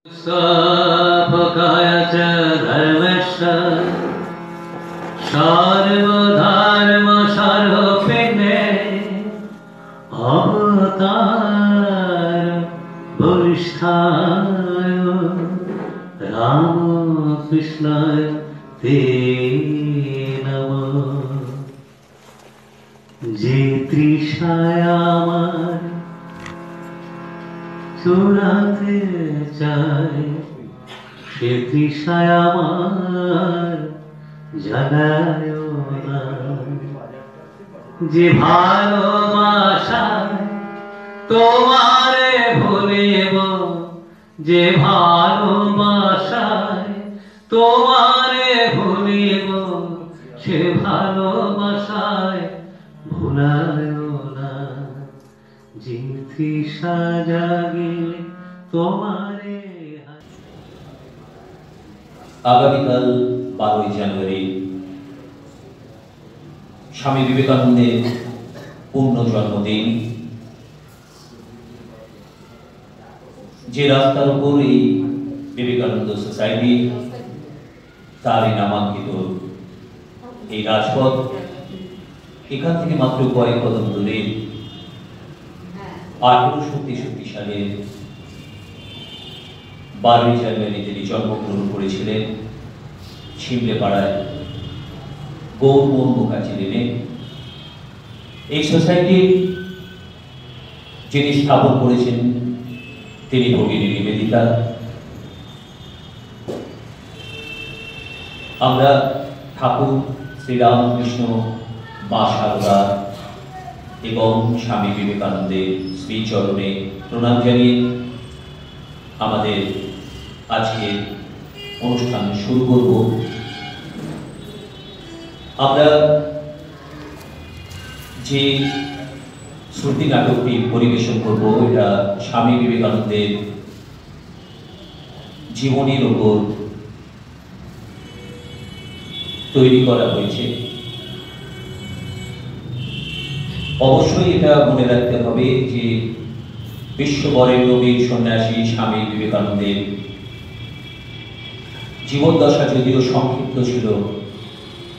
स्थापकाय च धर्मस्य सर्वधर्मस्वरूपिणे अवतार वरिष्ठाय रामकृष्णाय ते नमः। जे तृषाय আমার চূড়াতে চাই সে তৃষায় আমার জাগায় না। যে ভালোবাসায় তোমারে ভুলিব, যে ভালোবাসায় তোমারে ভুলিব, সে ভালোবাসায় ভুলায় না। যে তৃষা জাগিলে তোমারে। আগামীকাল 12ই জানুয়ারি স্বামী বিবেকানন্দের পূর্ণ জন্মদিন। যে রাস্তার উপর এই বিবেকানন্দ সোসাইটি, তারই নামাঙ্কিত এই রাজপথ, এখান থেকে মাত্র কয়েক কদম দূরে 1863 সালে 12ই জানুয়ারি তিনি জন্মগ্রহণ করেছিলেন শিমলেপাড়ায় গৌরমোহন মুখার্জি লেনে। এই সোসাইটি যিনি স্থাপন করেছেন তিনি ভগিনী নিবেদিতা। আমরা ঠাকুর শ্রীরামকৃষ্ণ, মা শারদা এবং স্বামী বিবেকানন্দের শ্রীচরণে প্রণাম জানিয়ে আমাদের আজকের অনুষ্ঠান শুরু করব। আমরা যে শ্রুতি নাটকটি পরিবেশন করব, এটা স্বামী বিবেকানন্দের জীবনীর উপর তৈরি করা হয়েছে। অবশ্যই এটা মনে রাখতে হবে যে বিশ্ববরেণ্য বীর সন্ন্যাসী স্বামী বিবেকানন্দের জীবদ্দশা যদিও সংক্ষিপ্ত ছিল,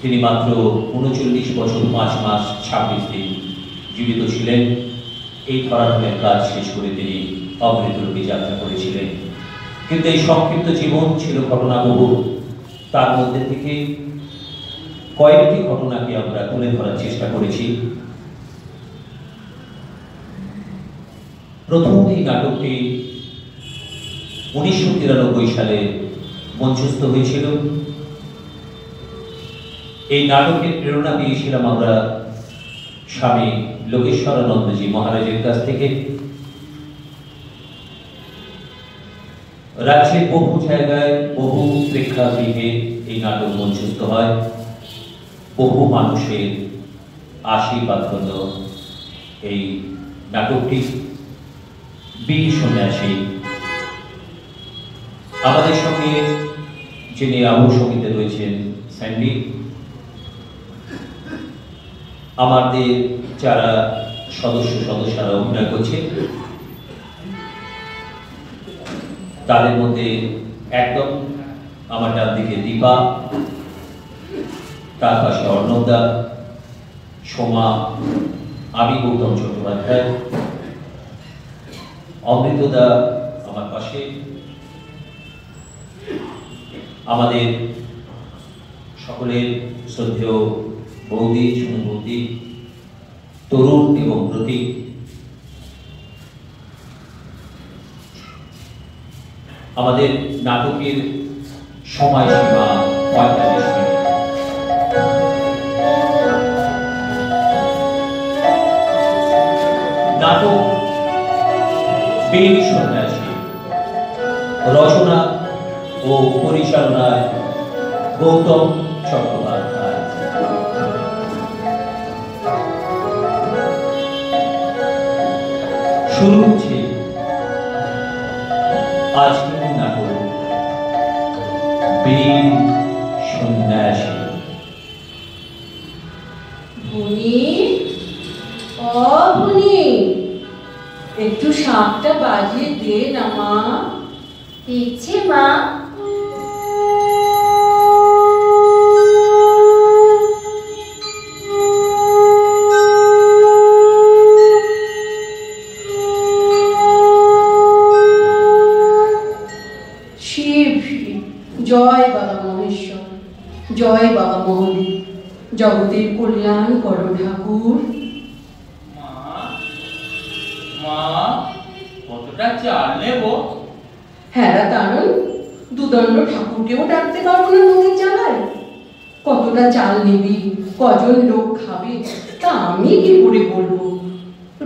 তিনি মাত্র 39 বছর 5 মাস 26 দিন জীবিত ছিলেন। এই ধরাধামের কাজ শেষ করে তিনি অমৃতলোকে যাত্রা করেছিলেন। কিন্তু এই সংক্ষিপ্ত জীবন ছিল ঘটনাবহুল। তার মধ্যে থেকে কয়েকটি ঘটনাকে আমরা তুলে ধরার চেষ্টা করেছি। প্রথম এই নাটকটি 1993 সালে মঞ্চস্থ হয়েছিল। এই নাটকের প্রেরণা পেয়েছিলাম আমরা স্বামী লোকেশ্বরানন্দজি মহারাজের কাছ থেকে। রাজ্যের বহু জায়গায় বহু প্রেক্ষাগৃহে এই নাটক মঞ্চস্থ হয়। বহু মানুষের আশীর্বাদ হল এই নাটকটি। বীর সন্ন্যাসী আমাদের সঙ্গে যিনি আবহ সঙ্গীতে রয়েছেন স্যান্ডি, আমাদের যারা সদস্যরা অভিনয় করছে তাদের মধ্যে একদম আমার ডান দিকে দীপা, তার পাশে অর্ণবদা, সোমা, আমি গৌতম চট্টোপাধ্যায়, অমৃতদা আমার পাশে, আমাদের সকলের শ্রদ্ধেয় বৌদি, সুমন বৌদি, তরুণ এবং প্রতীক। আমাদের নাটকের সময়সীমা 45 মিনিট। নাটক বীর সন্ন্যাসী, রচনা ও পরিচালনায় গৌতম চট্টোপাধ্যায়। শুরু হচ্ছে আজকের নাটক বীর সন্ন্যাসী। একটু শাকটা বাজিয়ে দে না মা। দেখছি মা। জয় বাবা মহেশ্বর, জয় বাবা মহাদেব, জগতের কল্যাণ করো ঠাকুর। কতটা চাল নেব? হ্যাঁ তারণ, দুদণ্ড ঠাকুরকেও ডাকতে পারবো না নদীর জ্বালায়। কতটা চাল নিবি, কজন লোক খাবে, তা আমি কি করে বলবো?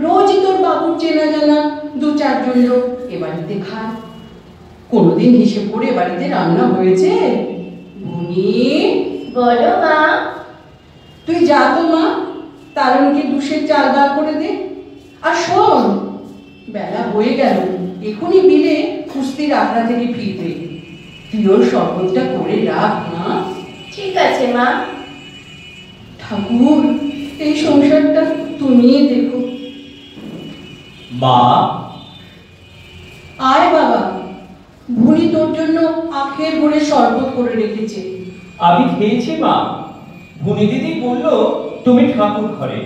রোজই তোর বাবুর চেনা জানা 2-4 লোক এ বাড়িতে খায়। কোনোদিন হিসেব করে বাড়িতে রান্না হয়েছে? ভুনি, বলো মা। তুই যা তো মা, তারণকে 2 চাল বার করে দে। আর শোন, বেলা হয়ে গেল, এখনই বিলে কুস্তির আখড়া থেকে ফিরবে। তুই ওর শপথটা করে রাখ মা। ঠিক আছে মা। ঠাকুর, এই সংসারটা তুমিই দেখো। মা, আয় বাবা, ভুনি তোর জন্য আখের গুড়ে শরবত করে রেখেছে। আমি খেয়েছি মা। ভুনি দিদি বলল তুমি ঠাকুর ঘরে।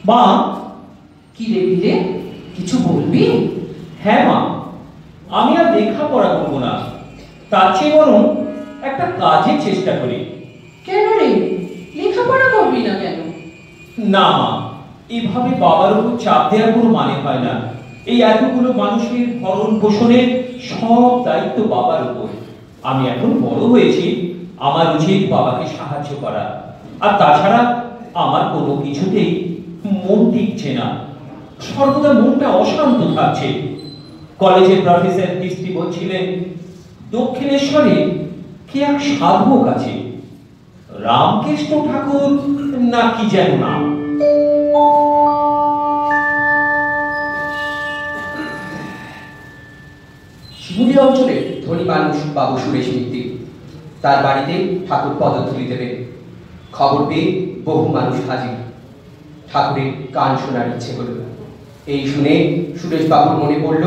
মা, কি রে বিলে, কিছু বলবি? হ্যাঁ মা, আমি আর লেখাপড়া করবো না, তার চেয়ে বরং একটা কাজের চেষ্টা করি। কেন রে, লেখাপড়া করবি না কেন? না মা, এভাবে বাবার উপর চাপ দেওয়ার কোনো মানে হয় না। এই এতগুলো মানুষের ভরণ পোষণের সব দায়িত্ব বাবার উপর। আমি এখন বড় হয়েছি, আমার উচিত বাবাকে সাহায্য করা। আর তাছাড়া আমার কোনো কিছুতেই মন টিকছে না, সর্বদা মনটা অশান্ত থাকছে। কলেজের প্রফেসর কিস্তি বলছিলেন দক্ষিণেশ্বরে কে এক সাধক আছে, রামকৃষ্ণ ঠাকুর না কি যেন নাম। শিবুলি অঞ্চলে ধনী মানুষ বাবু সুরেশ মিত্তি, তার বাড়িতে ঠাকুর পদধূলি দেবে। খবর পেয়ে বহু মানুষ হাজির। ঠাকুরের গান শোনার ইচ্ছে হল। এই শুনে সুরেশ বাবুর মনে পড়ল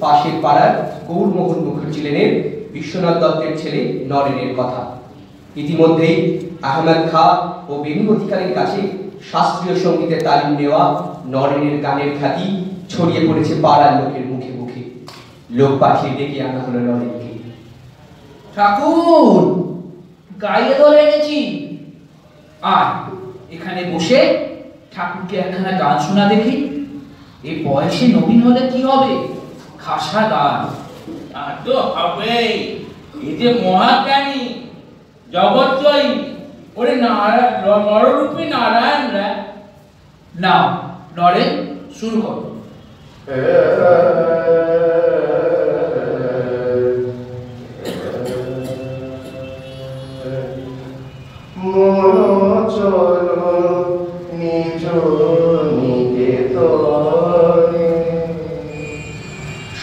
পাশের পাড়ার গৌরমোহন মুখার্জি লেনের বিশ্বনাথ দত্তের ছেলে নরেনের কথা। ইতিমধ্যেই আহমেদ খা ও বেনু অধিকারীর কাছে শাস্ত্রীয় সঙ্গীতের তালিম নেওয়া নরেনের গানের খ্যাতি ছড়িয়ে পড়েছে পাড়ার লোকের মুখে মুখে। লোক পাঠিয়ে ডেকে আনা হলো নরেনকে। ঠাকুর, গাইয়ে ধরে এনেছি, আয় এখানে বসে ঠাকুরকে একখানা গান শোনা দেখি। এই বয়সে নবীন হলে কি হবে, খাসা গান। আর তো হবেই, এই যে মহাজ্ঞানী জগৎজয়ী ওরে নররূপী নারায়ণ রা। না নরেন, শুরু করো।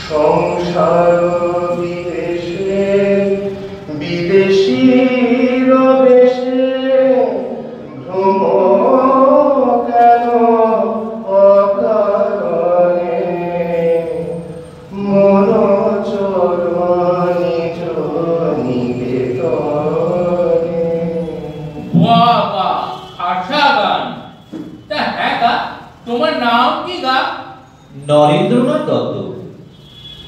সংসার বিদেশে বিদেশীর বেশে ভ্রম কেন অকারণে মন চল নিজ নিকেতনে। বাবা, খাসা গান। তা হ্যাঁ গা, তোমার নাম কি গা? নরেন্দ্রনাথ দত্ত।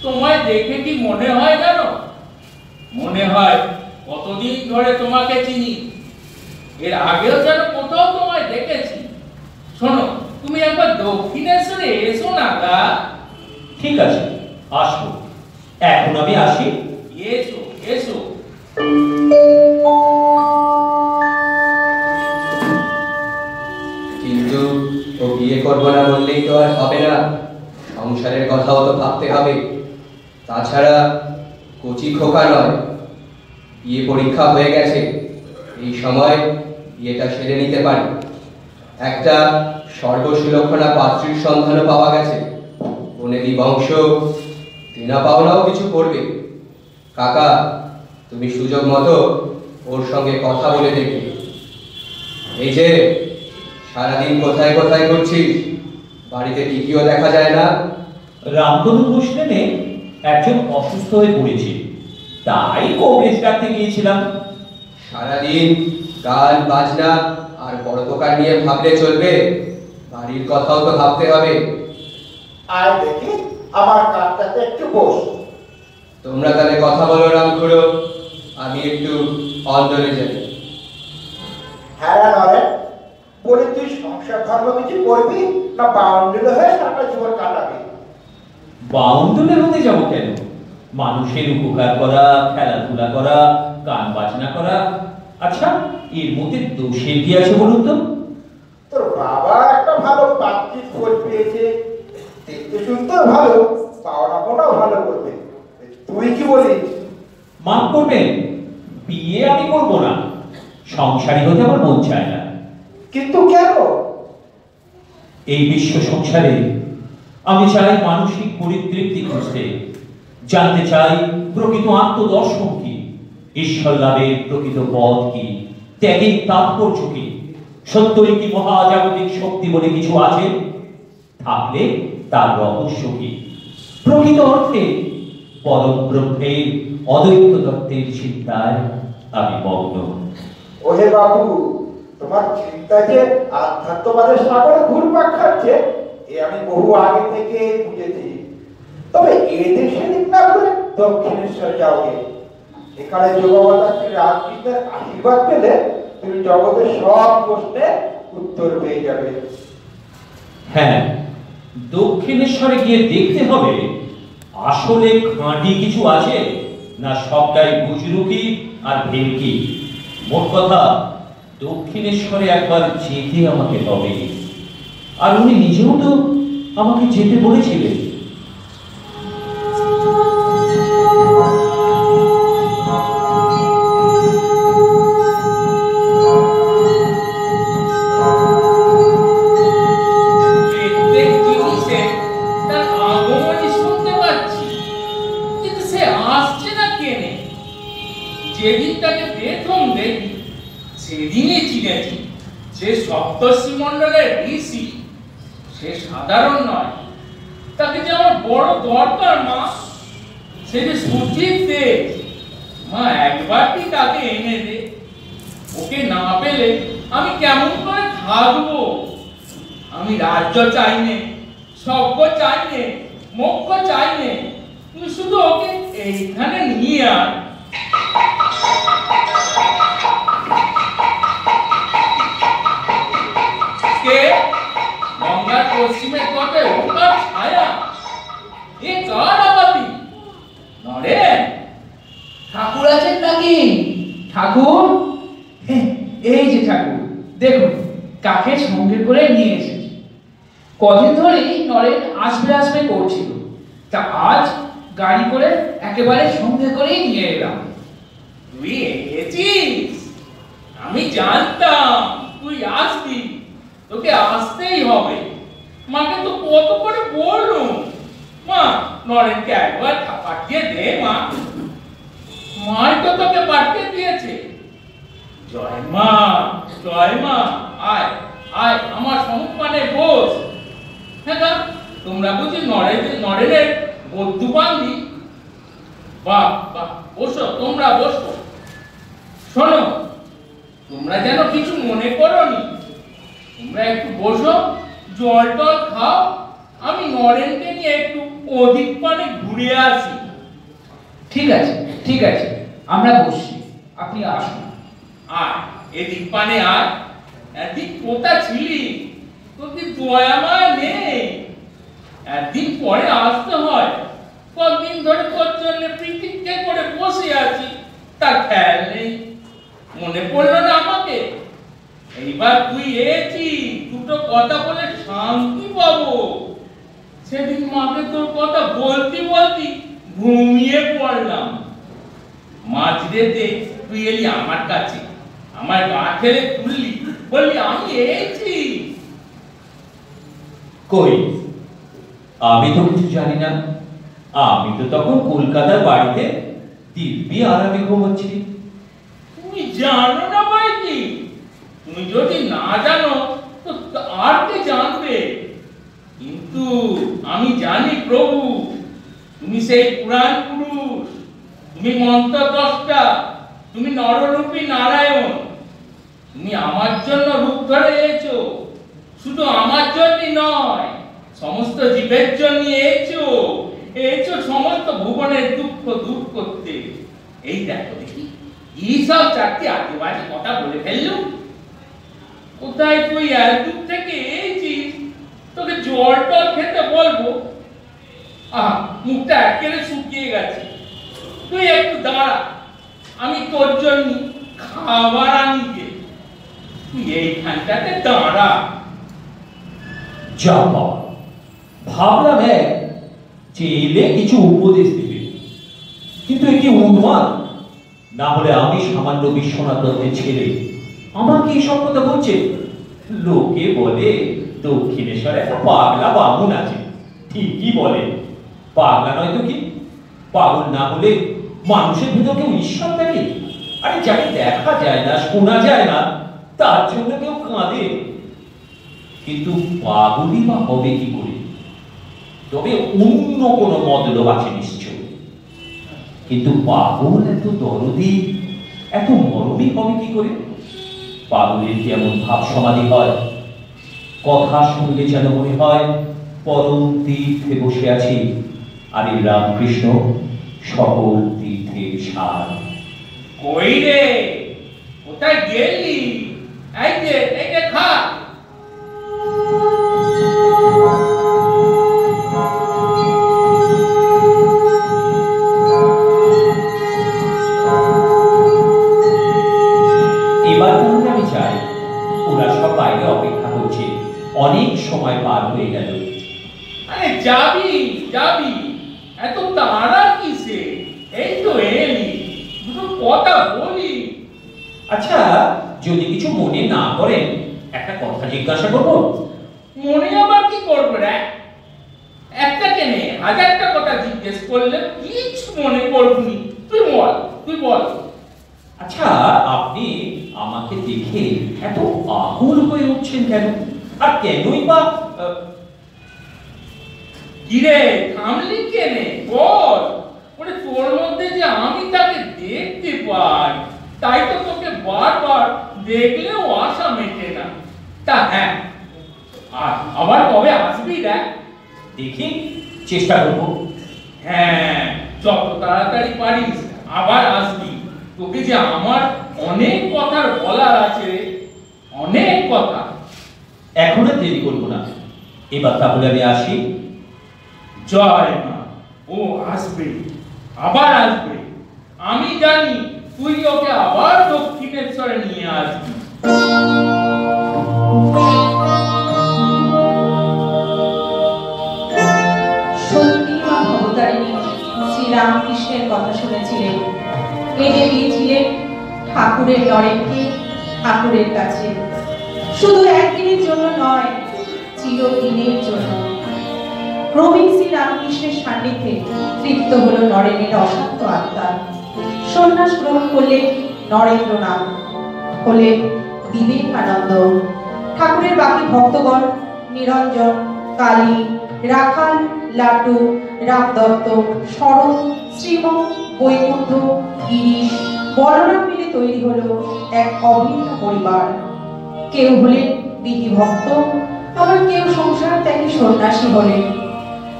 তোমায় দেখে কি মনে হয় জানো? মনে হয় কতদিন ধরে তোমাকে চিনি, এর আগেও যেন কোথাও তোমায় দেখেছি। শোনো, তুমি একবার দক্ষিণেশ্বরে এসো না গা। ঠিক আছে, আসবো। এখন আমি আসি। এসো এসো। কিন্তু ও বিয়ে করবো না বললেই তো আর হবে না, সংসারের কথাও তো ভাবতে হবে। তাছাড়া কচি খোকা নয়, বিয়ে পরীক্ষা হয়ে গেছে, এই সময় বিয়েটা সেরে নিতে পারি। একটা সর্বসুলক্ষণা পাত্রীর সন্ধানও পাওয়া গেছে। বনেদি বংশ, দেনা পাওনাও কিছু করবে। কাকা, তুমি সুযোগ মতো ওর সঙ্গে কথা বলে দেখবে। এই যে সারাদিন কোথায় কোথায় করছিস, বাড়িতে টিভিও দেখা যায় না। রামধনু বসলেনে একজন অসুস্থ হয়ে পড়েছে, তাই কবিরাজ ডাকতে গিয়েছিলাম। সারাদিন গান বাজনা আর বড় দোকান নিয়ে ভাবলে চলবে? বাড়ির কথাও তো ভাবতে হবে। আর দেখি আমার কাজটাতে একটু বস। তোমরা তাহলে কথা বলো রাম করো, আমি একটু অন্দরে যাই। হ্যাঁ নরে, বলি তুই সংসার ধর্ম কিছু করবি না বাউন্ডুলে হয়ে সারা জীবন কাটাবি? বাউন্ডুলে হতে যাবো কেন? মানুষের উপকার করা, খেলাধুলা করা, গান বাজনা করা, আচ্ছা এর মধ্যে দোষের কি আছে বলুন তো? তোর বাবা একটা ভালো পাত্রী খোঁজ পেয়েছে, দেখতে শুনতেও ভালো, পাওনা কোনাও ভালো করবে। তুই কি বলিস? মাফ করবেন, বিয়ে আমি করবো না, সংসারী হতে আমার মন চায় না। কিন্তু কেন? এই বিশ্ব সংসারে আমি চাই মানসিক পরিতৃপ্তি খুঁজতে, জানতে চাই প্রকৃত আত্মদর্শন কি, ঈশ্বর লাভের প্রকৃত পথ কি, ত্যাগের তাৎপর্য কি, সত্যই কি মহাজাগতিক শক্তি বলে কিছু আছে? থাকলে তার রহস্য কি? প্রকৃত অর্থে পরম ব্রহ্মের অদ্বৈত তত্ত্বের চিন্তায় আমি মগ্ন। ওহে বাবু, তোমার চিন্তা যে আধ্যাত্মবাদের সাগরে ঘুরপাক খাচ্ছে এ আমি বহু আগে থেকে বুঝেছি। তবে এদেশে দিক না করে দক্ষিণেশ্বর যাওগে, এখানে যোগাবতার রাজনীতির আশীর্বাদ পেলে তুমি জগতের সব প্রশ্নের উত্তর পেয়ে যাবে। হ্যাঁ, দক্ষিণেশ্বরে গিয়ে দেখতে হবে আসলে খাঁটি কিছু আছে না সবটাই বুজরুকি আর ভেলকি। মোট কথা দক্ষিণেশ্বরে একবার যেতে আমাকে হবে, আর উনি নিজেও তো আমাকে যেতে বলেছিলেন। যেদিন তাকে প্রথম দেখি সেদিনই চিনেছি সে সপ্তর্ষি মণ্ডলের ঋষি, সে সাধারণ নয়। তাকে যে আমার বড় দরকার মা, সে যে সুচিত দেশ। মা একবারটি তাকে এনে দে, ওকে না পেলে আমি কেমন করে থাকবো? আমি রাজ্য চাইনে, স্বর্গ চাইনে, মোক্ষ চাইনে, তুমি শুধু ওকে এইখানে নিয়ে আয়। কে গঙ্গার পশ্চিমের তটে ওকার ছায়া, এ কার আবাদি? নরেন ঠাকুর আছেন নাকি? ঠাকুর, এই যে ঠাকুর, দেখুন কাকে সঙ্গে করে নিয়ে এসেছি। কদিন ধরেই নরেন আসবে আসবে করছিল, তা আজ গাড়ি করে একেবারে সঙ্গে করেই নিয়ে এলাম। তুই এসেছিস? আমি জানতাম তুই আসবি, তোকে আসতেই হবে। মাকে তো কত করে বললুম, মা নরেনকে একবার পাঠিয়ে দে মা। মাই তো তোকে পাঠিয়ে দিয়েছে। জয় মা, জয় মা, আয় আয় আমার সম্মুখে বস। হ্যাঁ, তোমরা বুঝি নরেনের বন্ধু বান্ধি? বাহ বাহ, বসো, তোমরা বসো। শোনো, তোমরা যেন কিছু মনে করোনি, তোমরা একটু বসো, জল টল খাও, আমি নরেনকে নিয়ে একটু ওদিক পানে ঘুরে আসি। ঠিক আছে, ঠিক আছে, আমরা বসছি, আপনি আসুন। আয় এদিক পানে আয়। একদিন কোথা ছিলি? তোর কি দয়া মায়া নেই? একদিন পরে আসতে হয়। কতদিন ধরে তোর জন্য প্রতীক্ষা করে বসে আছি, তা খেয়াল নেই। মনে পড়লো না আমাকে? এইবার তুই এসেছিস, দুটো কথা বলে শান্তি পাবো। সেদিন মাকে তোর কথা বলতে বলতে ঘুমিয়ে পড়লাম। মাঝরাতে তুই এলি আমার কাছে, আমার গা ঠেলে তুললি, বললি আমি এসেছি। কই, আমি তো কিছু জানি না। আমি তো তখন কলকাতার বাড়িতে দিব্যি আরামে ঘুমোচ্ছি। তুমি জানো না ভাইজি? তুমি যদি না জানো তো আর কে জানবে? কিন্তু আমি জানি প্রভু, তুমি সেই পুরাণ পুরুষ, তুমি মন্ত্রদ্রষ্টা, তুমি নররূপী নারায়ণ। তুমি আমার জন্য রূপ ধরে এসেছো, শুধু আমার জন্যই নয়, সমস্ত জীবের জন্য এসেছো সমস্ত ভুবনের দুঃখ দূর করতে। এই দেখো দেখি এই সব চারটি আজেবাজে কথা বলে ফেললো। কোথায় তুই এত দূর থেকে এসেছিস? তোকে জল টল খেতে বলবো, মুখটা একেবারে শুকিয়ে গেছে। তুই একটু দাঁড়া, আমি তোর জন্য খাবার আনি গে। তুই এইখানটাতে দাঁড়া। যা বাবা, ভাবলাম যে এলে কিছু উপদেশ দিবে, কিন্তু এ কি উন্মাদ। না হলে আমি সামান্য বিশ্বনাথ দত্তের ছেলে, আমাকে এইসব কথা বলছে। লোকে বলে দক্ষিণেশ্বরে একটা পাগলা বামুন আছে। ঠিকই বলে, পাগলা নয় তো কি? পাগল না হলে মানুষের ভিতর কেউ ঈশ্বর দেখে? আরে যাকে দেখা যায় না, শোনা যায় না, তার জন্য কেউ কাঁদে। কিন্তু পাগলই বা হবে কি করে? তবে অন্য কোনো মতলব আছে নিশ্চয়। কিন্তু পাগল এত দরদি, এত মরমী হবে কি করে? পাগলের কি এমন ভাব সমাধি হয়? কথা শুনলে যেন মনে হয় পরম তীর্থে বসে আছি, আর এই রামকৃষ্ণ সকল তীর্থের সার। কই রে, কোথায় গেলি? এই যে খা। এবার তাহলে আমি চাই, ওরা সব বাইরে অপেক্ষা করছে, অনেক সময় পার হয়ে গেল। আরে যাবি যাবি, এত তাড়া কিসে? এই তো এলি, দুটো কথা বলি। আচ্ছা, যদি কিছু মনে না করেন একটা কথা জিজ্ঞাসা করবো? মনে আবার কি করবে রে? একটা কেনে হাজারটা কথা জিজ্ঞেস করলে কিছু মনে করবি। তুই বল। আচ্ছা, আপনি আমাকে দেখে এত আকুল হয়ে উঠছেন কেন? আর কেনই বা? কিরে থামলি কেনে? বল। ওরে তোর মধ্যে যে আমি তাকে দেখতে পাই, তাই তো তোকে বারবার দেখলেও আশা মেটে না। তা হ্যাঁ, আর আবার কবে আসবি দেখ? দেখি, চেষ্টা করবো। হ্যাঁ, যত তাড়াতাড়ি পারিস আবার আসবি। তোকে যে আমার অনেক কথা বলার আছে, অনেক কথা। এখন আর দেরি করবো না, এবার তাহলে আমি আসি। জয় মা। ও আসবে, আবার আসবে। আমি জানি তুই ওকে আবার দক্ষিণেশ্বরে নিয়ে আসবি। সত্যি মা ভবতারিণী শ্রীরামকৃষ্ণের কথা শুনেছিলেন, এনে দিয়েছিলেন ঠাকুরের নরেনকে ঠাকুরের কাছে, শুধু একদিনের জন্য নয়, চিরদিনের জন্য। ক্রমেই শ্রীরামকৃষ্ণের সান্নিধ্যে তৃপ্ত হলো নরেনের অশান্ত আত্মা। সন্ন্যাস গ্রহণ করলেন নরেন্দ্রনাথ, হলেন বিবেকানন্দ। ঠাকুরের বাকি ভক্তগণ নিরঞ্জন, কালী, রাখাল, লাটু, রামদত্ত, শরৎ, শ্রীম, বৈকুণ্ঠ, গিরিশ, বলরাম মিলে তৈরি হলো এক অভিন্ন পরিবার। কেউ হলেন বিধিভক্ত, আবার কেউ সংসার ত্যাগী সন্ন্যাসী হলেন।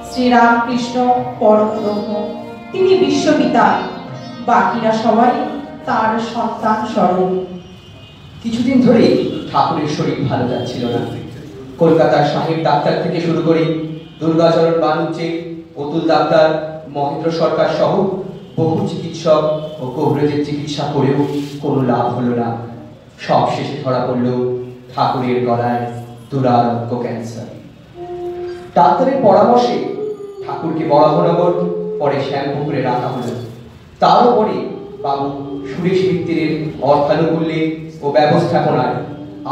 শ্রীরামকৃষ্ণ পরম ব্রহ্ম, তিনি বিশ্বপিতা, বাকিরা সবাই তার সন্তান স্বরূপ। কিছুদিন ধরেই ঠাকুরের শরীর ভালো যাচ্ছিল না। কলকাতার সাহেব ডাক্তার থেকে শুরু করে দুর্গাচরণ বাণিজ্যে, অতুল ডাক্তার, মহেন্দ্র সরকার সহ বহু চিকিৎসক ও কবিরাজের চিকিৎসা করেও কোনো লাভ হলো না। সব শেষে ধরা পড়ল ঠাকুরের গলায় দুরারোগ্য ক্যান্সার। ডাক্তারের পরামর্শে ঠাকুরকে বরাহনগর, পরে শ্যামপুকুরে রাখা হলো। তারও পরে বাবু সুরেশ মিত্রের অর্থানুকূল্যে ও ব্যবস্থাপনায়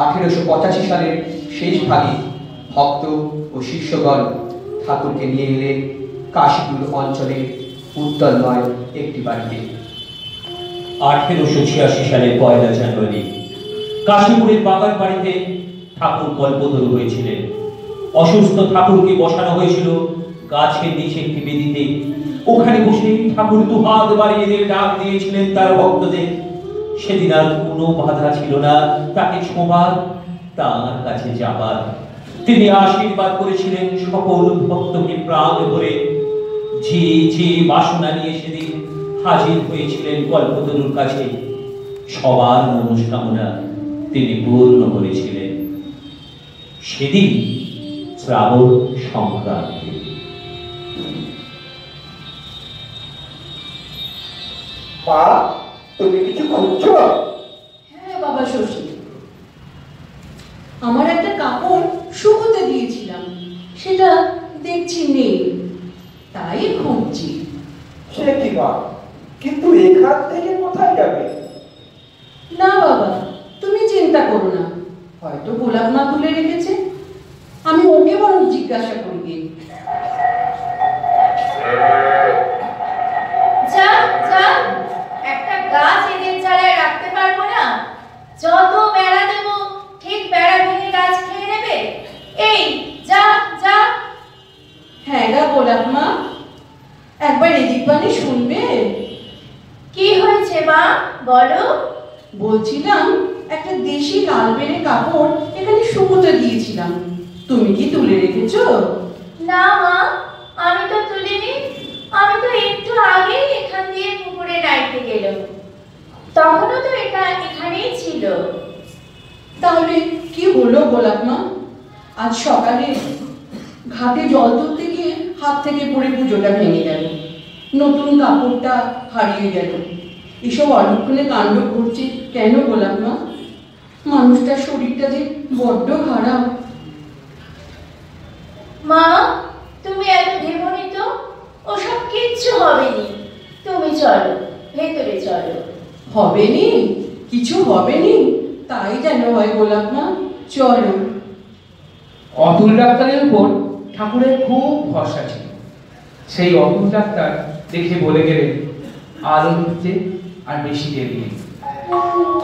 1885 সালের শেষ ভাগে ভক্ত ও শিষ্যগণ ঠাকুরকে নিয়ে এলেন কাশীপুর অঞ্চলের উত্তরময় একটি বাড়িতে। 1886 সালের 1 জানুয়ারি কাশীপুরের বাগান বাড়িতে ঠাকুর কল্পতরু হয়েছিলেন। অসুস্থ ঠাকুরকে বসানো হয়েছিল গাছের নিচে একটি বেদিতে। ওখানে বসে ঠাকুর দুহাত বাড়িয়ে দিয়ে ডাক দিয়েছিলেন তার ভক্তদের। সেদিন আর কোনো বাধা ছিল না তাকে ছোঁবার, তার কাছে যাবার। তিনি আশীর্বাদ করেছিলেন সকল ভক্তকে প্রাণ ভরে। যে যে বাসনা নিয়ে সেদিন হাজির হয়েছিলেন কল্পতরুর কাছে, সবার মনস্কামনা তিনি পূর্ণ করেছিলেন। সেদিন শ্রাবণ সংক্রান্তি। মা, তুমি কিছু খুঁজছো? হ্যাঁ বাবা শশী, আমার একটা কাপড় শুকোতে দিয়েছিলাম, সেটা দেখছি নেই, তাই খুঁজছি। সে কি মা, কিন্তু এখান থেকে কোথায় যাবে? না বাবা, তুমি চিন্তা করো না, হয়তো গোলাপ মা তুলে রেখেছে। আমি ওকে বরং জিজ্ঞাসা করি গে। যা যা, একটা গাছ এদের চালায় রাখতে পারবো না? যত বেড়া দেবো ঠিক বেড়া ভেঙে গাছ খেয়ে নেবে। এই যা যা। হ্যাঁ গা গোলাপ মা, একবার এদিক বানে শুনবে? কি হয়েছে মা, বলো। বলছিলাম, একটা দেশি লাল বেড়ে কাপড় এখানে শুকোতে দিয়েছিলাম, তুমি কি তুলে রেখেছো? না মা, আমি তো তুলিনি। আমি তো একটু আগেই এখান দিয়ে পুকুরে নাইতে গেলাম, তখনও তো এটা এখানেই ছিল। তাহলে কি হলো গোলাপ মা? আজ সকালে ঘাটে জল তুলতে গিয়ে হাত থেকে পড়ে পুজোটা ভেঙে গেল, নতুন কাপড়টা হারিয়ে গেল। এসব অলক্ষণে কাণ্ড ঘটছে কেন গোলাপ মা? মানুষটার শরীরটা যে বড্ড খারাপ। মা, তুমি এত ভেবোনি তো, ওসব কিচ্ছু হবেনি। তুমি চলো, ভেতরে চলো। হবেনি? কিছু হবেনি? তাই যেন হয় গোলাপ মা, চলো। অতুল ডাক্তারের উপর ঠাকুরের খুব ভরসা ছিল। সেই অতুল ডাক্তার দেখে বলে গেলেন, আলো দিতে আর বেশি দেরি নেই।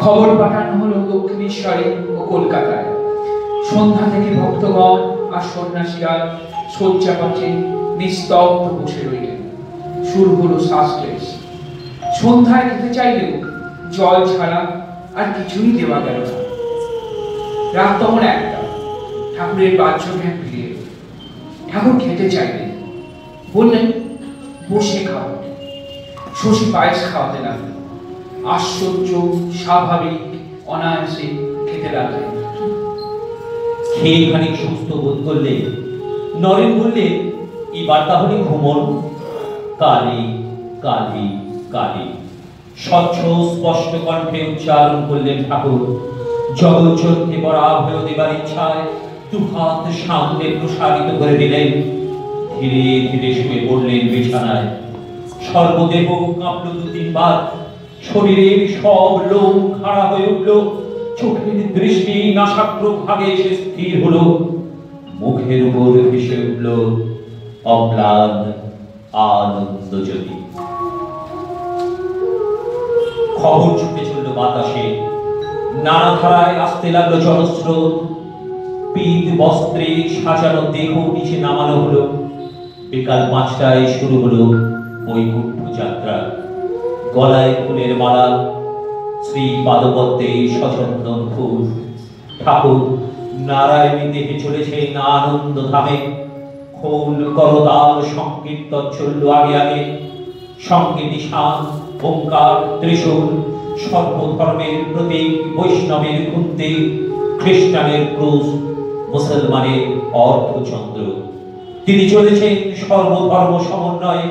খবর পাঠানো হলো দক্ষিণেশ্বরে ও কলকাতায়। সন্ধ্যা থেকে ভক্তগণ আর সন্ন্যাসীরা শয্যা পাশে নিস্তব্ধ বসে রইলেন। শুরু হলো শ্বাসক্লেশ। সন্ধ্যায় খেতে চাইলেও জল ছাড়া আর কিছুই দেওয়া গেল না। রাত তখন 1টা। ঠাকুরের বাহ্য জ্ঞান ফিরে এলো। ঠাকুর খেতে চাইলেন, বললেন বসে খাও। শশী পায়েস খাওয়াতে লাগলেন। আশ্চর্য, স্বাভাবিক, অনায়াসে খেতে লাগলেন। খেয়ে খানিক সুস্থ বোধ করলে নরেন বললে, এবার তাহলে ঘুমন। কালী কালী কালী স্বচ্ছ স্পষ্ট কণ্ঠে উচ্চারণ করলেন ঠাকুর। জগৎজনকে পরাভয় দেবার ইচ্ছায় দুহাত সামনে প্রসারিত করে দিলেন। ধীরে ধীরে শুয়ে পড়লেন বিছানায়। সর্বদেহ কাঁপল 2-3 বার। শরীরের সব লোম খাড়া হয়ে উঠল। চোখের দৃষ্টি নাসাগ্র ভাগে এসে স্থির হলো। মুখের উপর ভেসে উঠল অম্লান আনন্দ জ্যোতি। খবর ছুটে চলল বাতাসে। নানা ধারায় আসতে লাগলো জনস্রোত। পীত বস্ত্রে সাজানো দেহ নিচে নামানো হলো। বিকাল 5টায় শুরু হলো বৈকুণ্ঠ যাত্রা। গলায় ফুলের মালা, শ্রী পাদপদ্মে সচন্দন ফুল। ঠাকুর নারায়ণী দেখে চলেছেন আনন্দ ধামে। খোল করতাল সংকীর্তন চলল আগে আগে। সঙ্গে নিশান, ওঙ্কার, ত্রিশূল, সর্বধর্মের প্রতীক, বৈষ্ণবের কুন্তি, খ্রিস্টানের ক্রুশ, মুসলমানের অর্ধচন্দ্র। তিনি চলেছেন সর্বধর্ম সমন্বয়ে।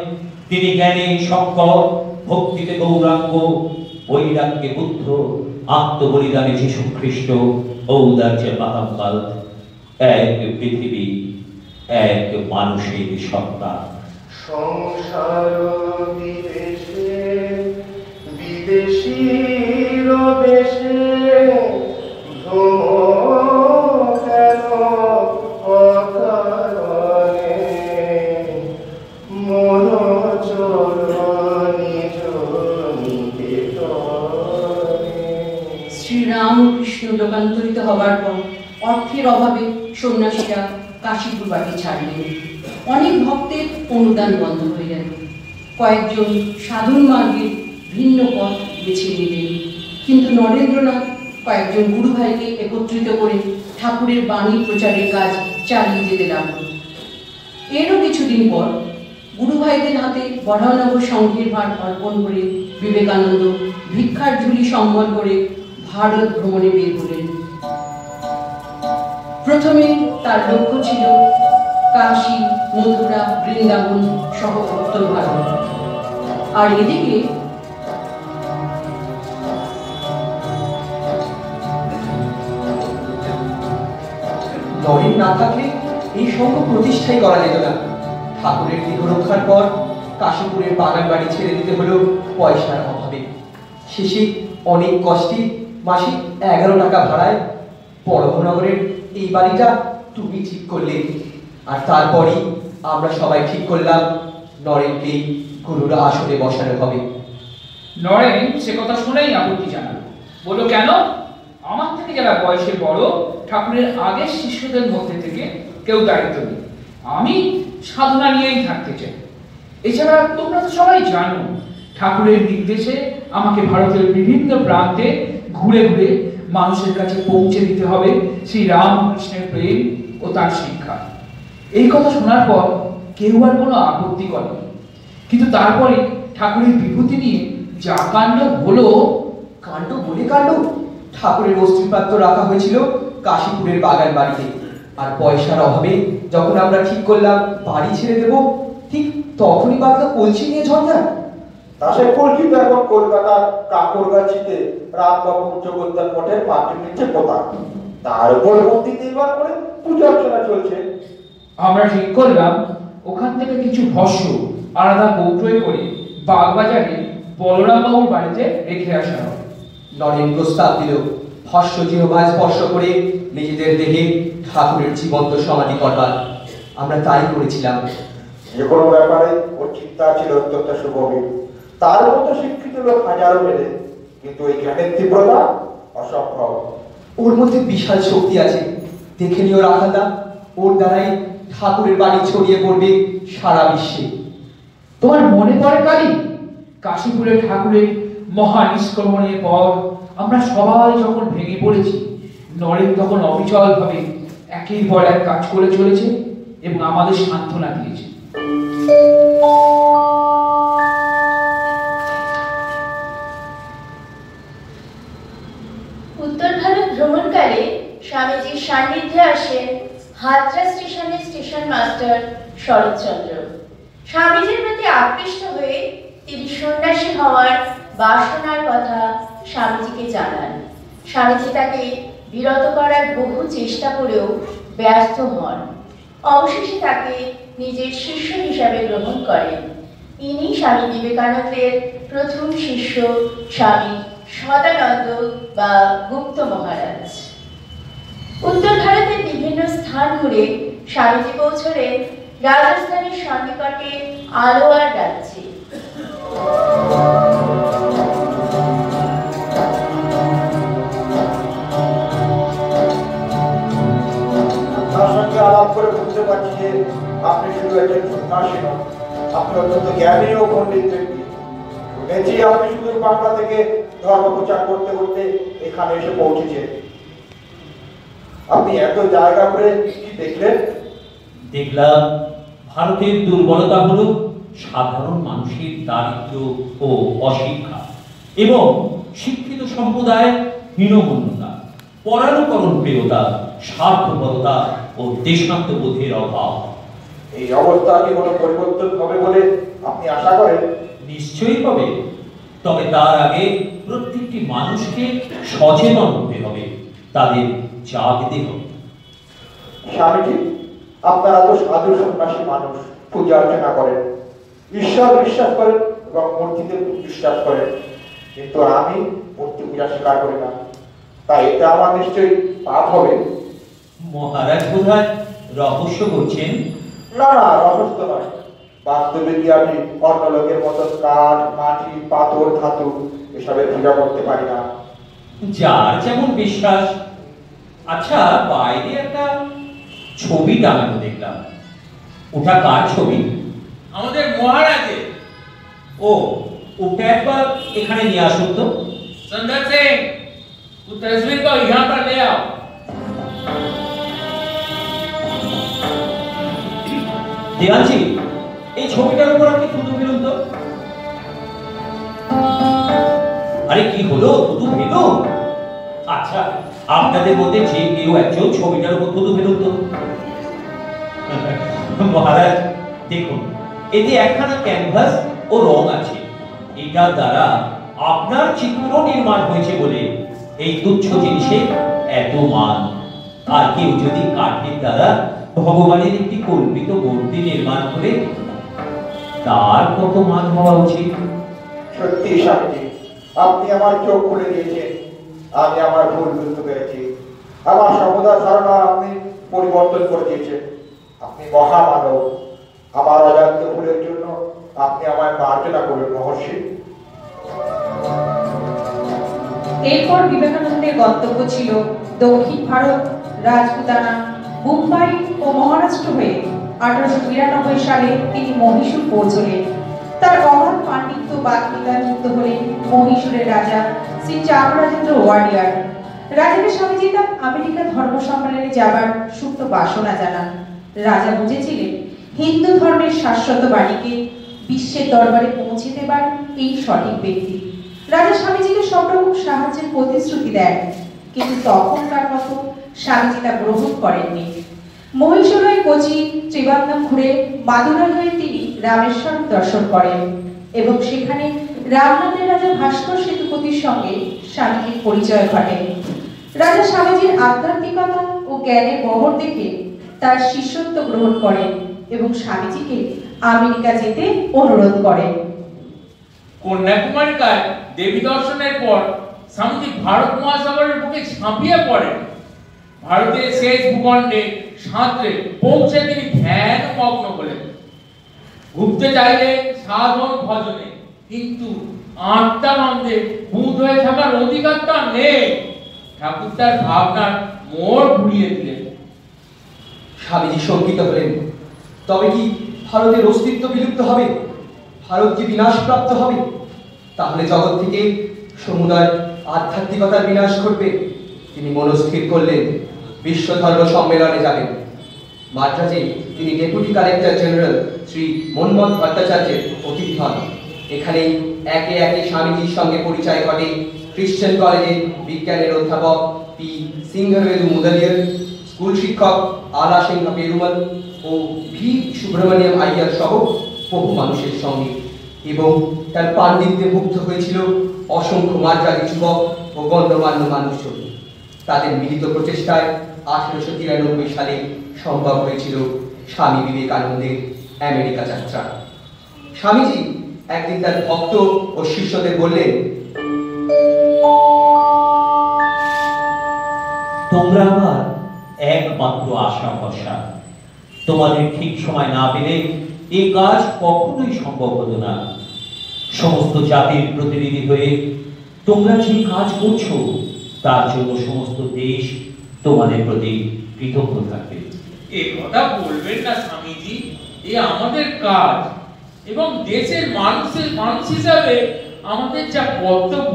তিনি জ্ঞানে শঙ্কর, ভক্তিতে গৌরাঙ্গ, বৈরাগ্যে বুদ্ধ, আত্মবলিদানে যীশু খ্রিস্ট, ঔদার্যে মাতাম্মাল। এক পৃথিবী, এক মানুষের সত্তা। সংসার বিদেশে বিদেশীর বেশে ভ্রম কেন অকারণে মন চরণি নিকেতনে। শ্রীরামকৃষ্ণ লোকান্তরিত হবার পর অর্থের অভাবে সন্ন্যাসীরা কাশীপুর বাড়ি ছাড়লেন। অনেক ভক্তের অনুদান বন্ধ হয়ে গেল। কয়েকজন সাধন মার্গের ভিন্ন পথ বেছে নিলেন, কিন্তু নরেন্দ্রনাথ কয়েকজন গুরু ভাইকে একত্রিত করে ঠাকুরের বাণী প্রচারের কাজ চালিয়ে যেতে লাগল। এরও কিছুদিন পর গুরু ভাইদের হাতে বরাহনগর সংঘের ভার অর্পণ করে বিবেকানন্দ ভিক্ষার ঝুলি সম্বল করে ভারত ভ্রমণে বের হলেন। প্রথমে তার লক্ষ্য ছিল কাশী, মথুরা, বৃন্দাবন সহ উত্তর ভারত। আর এদিকে নরেন না থাকলে এই সংঘ প্রতিষ্ঠাই করা যেত না। ঠাকুরের দেহ রক্ষার পর কাশীপুরের বাগান বাড়ি ছেড়ে দিতে হলো পয়সার অভাবে। শেষে অনেক কষ্টে মাসে 11 টাকা ভাড়ায় বরাহনগরের এই বাড়িটা তুমি ঠিক করলে। আর তারপরই আমরা সবাই ঠিক করলাম নরেনকে গুরুর আসনে বসানো হবে। নরেন সে কথা শুনেই আপত্তি জানালো, বলল কেন? আমার থেকে যারা বয়সে বড় ঠাকুরের আগের শিষ্যদের মধ্যে থেকে কেউ দায়িত্ব নেই, আমি সাধনা নিয়েই থাকতে চাই। এছাড়া তোমরা তো সবাই জানো ঠাকুরের নির্দেশে আমাকে ভারতের বিভিন্ন প্রান্তে ঘুরে ঘুরে মানুষের কাছে পৌঁছে দিতে হবে শ্রী রামকৃষ্ণের প্রেম ও তার শিক্ষা। এই কথা শোনার পর কেউ আর কোনো আপত্তি করেনি, কিন্তু তারপরে ঠাকুরের বিভূতি নিয়ে যা কাণ্ড হলো। কাণ্ড বলে কাণ্ড, ঠাকুরের অস্থিপাত্র রাখা হয়েছিল কাশীপুরের বাগান বাড়িতে। আর পয়সার অভাবে যখন আমরা ঠিক করলাম বাড়ি ছেড়ে দেব, ঠিক তখনই বাগদা কলসি নিয়ে ঝঞ্ঝাট। তা সে কলসি তো এখন কলকাতার কাকরগাছিতে রামবাবু জগদ্দার মঠের মাটির নিচে পোতা। তার উপর মন্দির নির্মাণ করে পূজা অর্চনা চলছে। আমরা ঠিক করলাম ওখান থেকে কিছু ভস্য আলাদা কৌটোয় করে বাগবাজারে বলরাম বাবুর বাড়িতে রেখে আসা হবে। নরেন প্রস্তাব দিল ভস্য জিহ্বায় স্পর্শ করে নিজেদের দেহে ঠাকুরের জীবন্ত সমাধি করবার। আমরা তাই করেছিলাম। যে কোনো ব্যাপারে ওর চিন্তা ছিল অত্যন্ত সুগভীর। তার মতো শিক্ষিত লোক হাজারো মেলে, কিন্তু এই জ্ঞানের তীব্রতা অসম্ভব। ওর মধ্যে বিশাল শক্তি আছে, দেখে নিও রাখালদা, ওর দ্বারাই ঠাকুরের বাণী ছড়িয়ে পড়বে সারা বিশ্বে। তোমার মনে পড়ে কালী, কাশীপুরের ঠাকুরের মহা নিষ্ক্রমণের পর আমরা সবাই যখন ভেঙে পড়েছি, নরেন তখন অবিচল ভাবে একের পর এক কাজ করে চলেছে এবং আমাদের সান্ত্বনা দিয়েছে। উত্তর ভারত ভ্রমণকালে স্বামীজির সান্নিধ্যে আসেন হাতরা স্টেশনের স্টেশন মাস্টার শরৎচন্দ্র। স্বামীজির প্রতি আকৃষ্ট হয়ে তিনি সন্ন্যাসী হওয়ার বাসনার কথা স্বামীজিকে জানান। স্বামীজি তাকে বিরত করার বহু চেষ্টা করেও ব্যর্থ হন। অবশেষে তাকে নিজের শিষ্য হিসাবে গ্রহণ করেন। ইনি স্বামী বিবেকানন্দের প্রথম শিষ্য স্বামী সদানন্দ বা গুপ্ত মহারাজ। উত্তর ভারতের বিভিন্ন স্থান ঘুরে স্বামীজি পৌঁছলেন রাজস্থানের সন্নিকটে আলোয়ার রাজ্যে। আপনার সঙ্গে আলাপ করে বুঝতে পারছি যে আপনি শুধু একজন সন্ন্যাসী নন, আপনি অত্যন্ত জ্ঞানী ও পণ্ডিত ব্যক্তি। শুনেছি আপনি শুধু বাংলা থেকে ধর্ম প্রচার করতে করতে এখানে এসে পৌঁছেছেন। আপনি এত জায়গা করে কি দেখলেন? দেখলাম ভারতের দুর্বলতা হলো সাধারণ মানুষের দারিদ্র ও অশিক্ষা এবং শিক্ষিত সম্প্রদায় হীনমন্যতা, পরানুকরণ প্রিয়তা, স্বার্থপরতা ও দেশাত্মবোধের অভাব। এই অবস্থা কি কোনো পরিবর্তন হবে বলে আপনি আশা করেন? নিশ্চয়ই হবে, তবে তার আগে প্রত্যেকটি মানুষকে সচেতন হতে হবে, তাদের জাগতে হবে। স্বামীজি, আপনারা তো সাধু সন্ন্যাসী মানুষ, পূজা অর্চনা করেন, ঈশ্বর বিশ্বাস করেন এবং মূর্তিতে বিশ্বাস করেন, কিন্তু আমি মূর্তি পূজা স্বীকার করি না। তাই এটা আমার নিশ্চয়ই পাপ হবে। মহারাজ বোধহয় রহস্য করছেন। না না, রহস্য নয়। বাস্তবে কি আমি অন্য লোকের মতো কাঠ, মাটি, পাথর, ধাতু এসবের পূজা করতে পারি না। যার যেমন বিশ্বাস। আচ্ছা, বাইরে একটা ছবি টাঙানো দেখলাম, ওটা কার ছবি? আমাদের মহারাজের। ও ওকে একবার এখানে নিয়ে আসুন তো। सुंदर सिंह, उस तस्वीर को यहाँ पर ले आओ। দেওয়ানজি, এই ছবিটার উপর আপনি থুতু ফেলুন তো। আরে কি হলো, থুতু ফেলুন। আচ্ছা, আপনাদের মধ্যে যে কেউ একজন ছবিটার উপর থুতু ফেলুন তো। মহারাজ দেখুন, এতে একখানা ক্যানভাস ও রং আছে। এটার দ্বারা আপনার চিত্র নির্মাণ হয়েছে বলে এই তুচ্ছ জিনিসের এত মান। আর কেউ যদি কাঠের দ্বারা ভগবানের একটি কল্পিত মূর্তি নির্মাণ করে, তার কত মান হওয়া উচিত। সত্যি স্বামীজি, আপনি আমার চোখ খুলে দিয়েছেন। আমি আমার ভুল বুঝতে পেরেছি। আমার সমুদায় ধারণা আপনি পরিবর্তন করে দিয়েছেন। আপনি মহামানব। আমার অজান্ত ভুলের জন্য আপনি আমায় মার্জনা করুন মহর্ষি। এরপর বিবেকানন্দের গন্তব্য ছিল দক্ষিণ ভারত, রাজপুতানা, মুম্বাই ও মহারাষ্ট্র হয়ে 1892 সালে তিনি মহীশূর পৌঁছলেন। তার অগাধ পাণ্ডিত্য বাগ্মিতায় যুক্ত হলেন মহীশূরের রাজা শ্রী চামরাজেন্দ্র ওয়াডিয়ার। রাজাকে স্বামীজি তার আমেরিকা ধর্ম সম্মেলনে যাবার সুপ্ত বাসনা জানান। রাজা বুঝেছিলেন হিন্দু ধর্মের শাশ্বত বাণীকে বিশ্বের দরবারে পৌঁছে দেবার এই সঠিক ব্যক্তি। রাজা স্বামীজিকে সব রকম সাহায্যের প্রতিশ্রুতি দেন, কিন্তু তখনকার মতো স্বামীজি তা গ্রহণ করেননি। মহীশূর হয়ে কোচি, ত্রিবান্ধম ঘুরে মাদুরাই হয়ে তিনি রামেশ্বর দর্শন করেন এবং সেখানে রামনাথের রাজা ভাস্কর সেতুপতির সঙ্গে স্বামীজির পরিচয় ঘটে। রাজা স্বামীজির আধ্যাত্মিকতা ও জ্ঞানের বহর দেখে তার শিষ্যত্ব গ্রহণ করেন এবং স্বামীজিকে আমেরিকা যেতে অনুরোধ করেন। কন্যাকুমারিকায় দেবী দর্শনের পর স্বামীজি ভারত মহাসাগরের বুকে ঝাঁপিয়ে পড়েন। ভারতের শেষ ভূখণ্ডে সাঁতরে পৌঁছে তিনি ধ্যান মগ্ন হলেন। ঘুরতে চাইলেন সাধন ভজনে, কিন্তু আত্মানন্দে বুঁদ হয়ে থাকার অধিকার তার নেই। ঠাকুর তার ভাবনার মোড় ঘুরিয়ে দিলেন। স্বামীজি শঙ্কিত হলেন, তবে কি ভারতের অস্তিত্ব বিলুপ্ত হবে? ভারত কি বিনাশপ্রাপ্ত হবে? তাহলে জগৎ থেকে সমুদয় আধ্যাত্মিকতার বিনাশ ঘটবে। তিনি মনস্থির করলেন বিশ্ব ধর্ম সম্মেলনে যাবেন। মাদ্রাজে তিনি deputy collector general Shri Manmatha ভট্টাচার্যের অতিথি হন। এখানেই একে একে স্বামীজির সঙ্গে পরিচয় ঘটে খ্রিস্টান কলেজের বিজ্ঞানের অধ্যাপক পি সিংহবেদু মুদালিয়ার, স্কুল শিক্ষক আলা সিংহ পেরুমল ও ভি সুব্রমণিয়াম আইয়ার সহ বহু মানুষের সঙ্গে। এবং তার পাণ্ডিত্যে মুগ্ধ হয়েছিল অসংখ্য মাদ্রাজি যুবক ও গণ্যমান্য মানুষজন। তাদের মিলিত প্রচেষ্টায় 1893 সালে সম্ভব হয়েছিল স্বামী বিবেকানন্দের আমেরিকা যাত্রা। স্বামীজি একদিন তার ভক্ত ও শিষ্যদের বললেন, তোমরা আমার একমাত্র আশা ভরসা। তোমাদের ঠিক সময় না পেলে এই কাজ কখনোই সম্ভব হতো না। সমস্ত জাতির প্রতিনিধি হয়ে তোমরা যে কাজ করছো, তার জন্য সমস্ত দেশ তোমাদের প্রতি কৃতজ্ঞ থাকবে। এ কথা বলবেন না স্বামীজি, এ আমাদের কাজ এবং দেশের মানুষ হিসাবে আমাদের যা কর্তব্য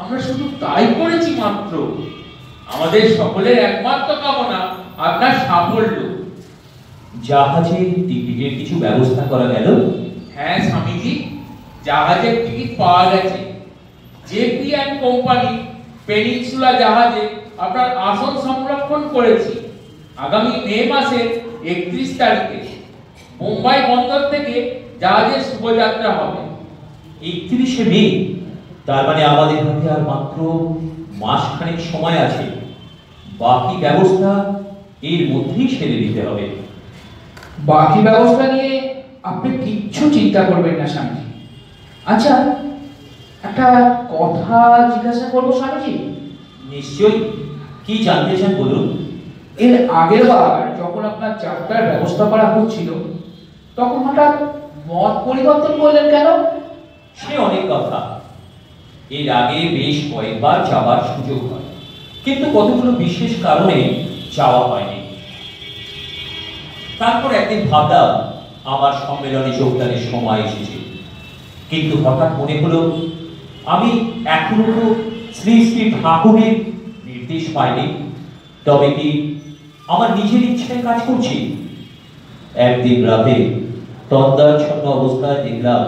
আমরা শুধু তাই করেছি মাত্র। আমাদের সকলের একমাত্র কামনা আপনার সাফল্য। জাহাজের টিকিটের কিছু ব্যবস্থা করা গেল? হ্যাঁ স্বামীজি, জাহাজের টিকিট পাওয়া গেছে। জেপি অ্যান্ড কোম্পানি পেনিনসুলা জাহাজে আপনার আসন সংরক্ষণ করেছি। আগামী মে মাসের 31 তারিখে মুম্বাই বন্দর থেকে জাহাজের শুভযাত্রা হবে। 31শে মে? তার মানে আমাদের হাতে আর মাত্র মাসখানেক সময় আছে। বাকি ব্যবস্থা এর মধ্যেই সেরে দিতে হবে। বাকি ব্যবস্থা নিয়ে আপনি কিচ্ছু চিন্তা করবেন না স্বামীজি। আচ্ছা, একটা কথা জিজ্ঞাসা করবো স্বামীজি? নিশ্চয়ই, কি জানতে চান বলুন। এর আগের বার যখন আপনার যাত্রার ব্যবস্থা করা হচ্ছিল, তখন হঠাৎ মত পরিবর্তন করলেন কেন? সে অনেক কথা। এর আগে বেশ কয়েকবার যাবার সুযোগ হয়, কিন্তু কতগুলো বিশেষ কারণে যাওয়া হয়নি। তারপর একদিন ভাবলাম আমার সম্মেলনে যোগদানের সময় এসেছে। কিন্তু হঠাৎ মনে হলো আমি এখনো তো শ্রী শ্রী ঠাকুরের নির্দেশ পাইনি, তবে কি আমার নিজের ইচ্ছায় কাজ করছি? একদিন রাতে তন্দ্রাচ্ছন্ন অবস্থায় দেখলাম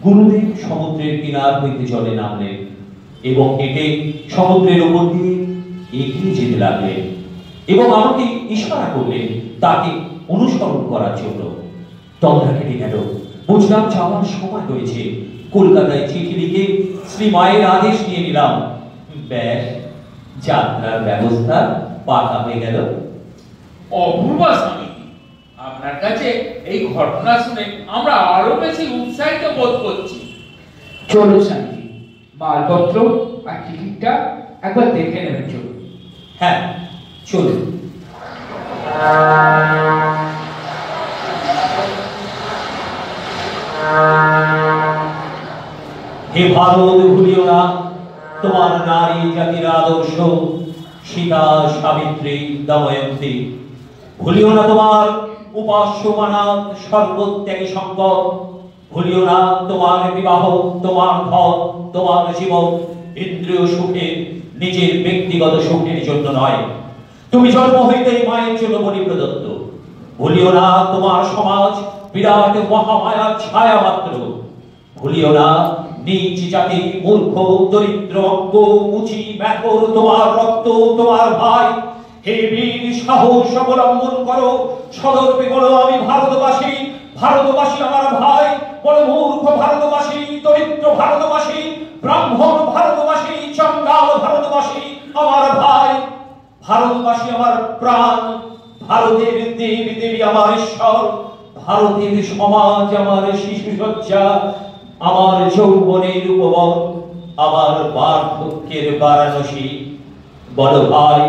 গুরুদেব সমুদ্রের কিনার হইতে জলে নামলেন এবং হেঁটে সমুদ্রের উপর দিয়ে এগিয়ে যেতে লাগলেন এবং আমাকে ইশারা করলেন তাকে অনুসরণ করার জন্য। তন্দ্রা কেটে গেল, বুঝলাম যাওয়ার সময় হয়েছে। কলকাতায় চিঠি লিখে শ্রী মায়ের আদেশ নিয়ে নিলাম। ব্যাস, যাত্রার ব্যবস্থা পাকা হয়ে গেল। অপূর্ব স্বামী, আপনার কাছে এই ঘটনা শুনে আমরা আরো বেশি উৎসাহিত বোধ করছি। চলুন স্বামীজি, মালপত্র আর টিকিটটা একবার দেখে নেবেন। চলুন। হ্যাঁ, চলুন। হে ভারত, ভুলিও না তোমার নারী জাতির আদর্শ সীতা, সাবিত্রী, দময়ন্তী। ভুলিও না তোমার উপাস্য মানাত সর্বত্যাগী সংকট। ভুলিও না তোমার বিবাহ, তোমার ঘর, তোমার জীবন ইন্দ্রিয় সুখে, নিজের ব্যক্তিগত সুখের জন্য নয়। তুমি জন্ম হইতেই মায়ের জন্য বলি প্রদত্ত। ভুলিও না তোমার সমাজ বিরাট মহামায়ার ছায়া মাত্র। ভুলিও না নিজ জাতি, মূর্খ, দরিদ্র, অজ্ঞ, মুচি, ম্যাথর তোমার রক্ত, তোমার ভাই। হে বীর, সাহস অবলম্বন করো, সদর্পে বলো আমি ভারতবাসী। ভারতবাসী আমার ভাই। বড় মূর্খ ভারতবাসী, দরিদ্র ভারতবাসী, ব্রাহ্মণ ভারতবাসী, চণ্ডাল ভারতবাসী আমার ভাই। ভারতবাসী আমার প্রাণ। ভারতের দেবী দেবী আমার ঈশ্বর। ভারতের সমাজ আমার শিশু সজ্জা, আমার যৌবনের উপবন, আমার বার্ধক্যের বারাণসী। বলো ভাই,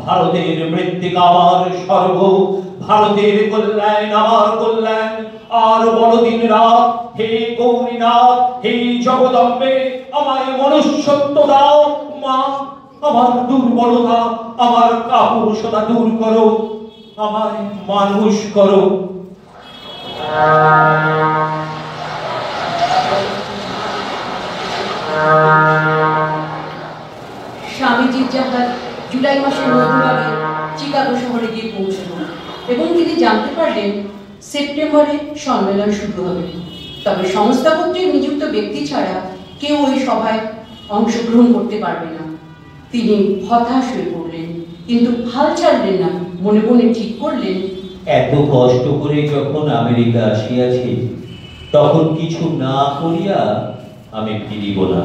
ভারতের মৃত্তিকা আমার স্বর্গ, ভারতের কল্যাণ আমার কল্যাণ। আর বড় দিন রাত হে গৌরীনাথ, হে জগদম্বে, আমায় মনুষ্যত্ব দাও। মা, আমার দুর্বলতা, আমার কাপুরুষতা দূর করো, আমায় মানুষ করো। স্বামীজির জাহাজ জুলাই মাসের মধ্যভাগে চিকাগো শহরে গিয়ে পৌঁছল এবং তিনি জানতে পারলেন সেপ্টেম্বরে সম্মেলন শুরু হবে। তবে সংস্থা কর্তৃক নিযুক্ত ব্যক্তি ছাড়া কেউ ওই সভায় অংশগ্রহণ করতে পারবে না। তিনি হতাশ হয়ে পড়লেন, কিন্তু হাল ছাড়লেন না। মনে মনে ঠিক করলেন, এত কষ্ট করে যখন আমেরিকা আসিয়াছি, তখন কিছু না করিয়া আমি ফিরিব না।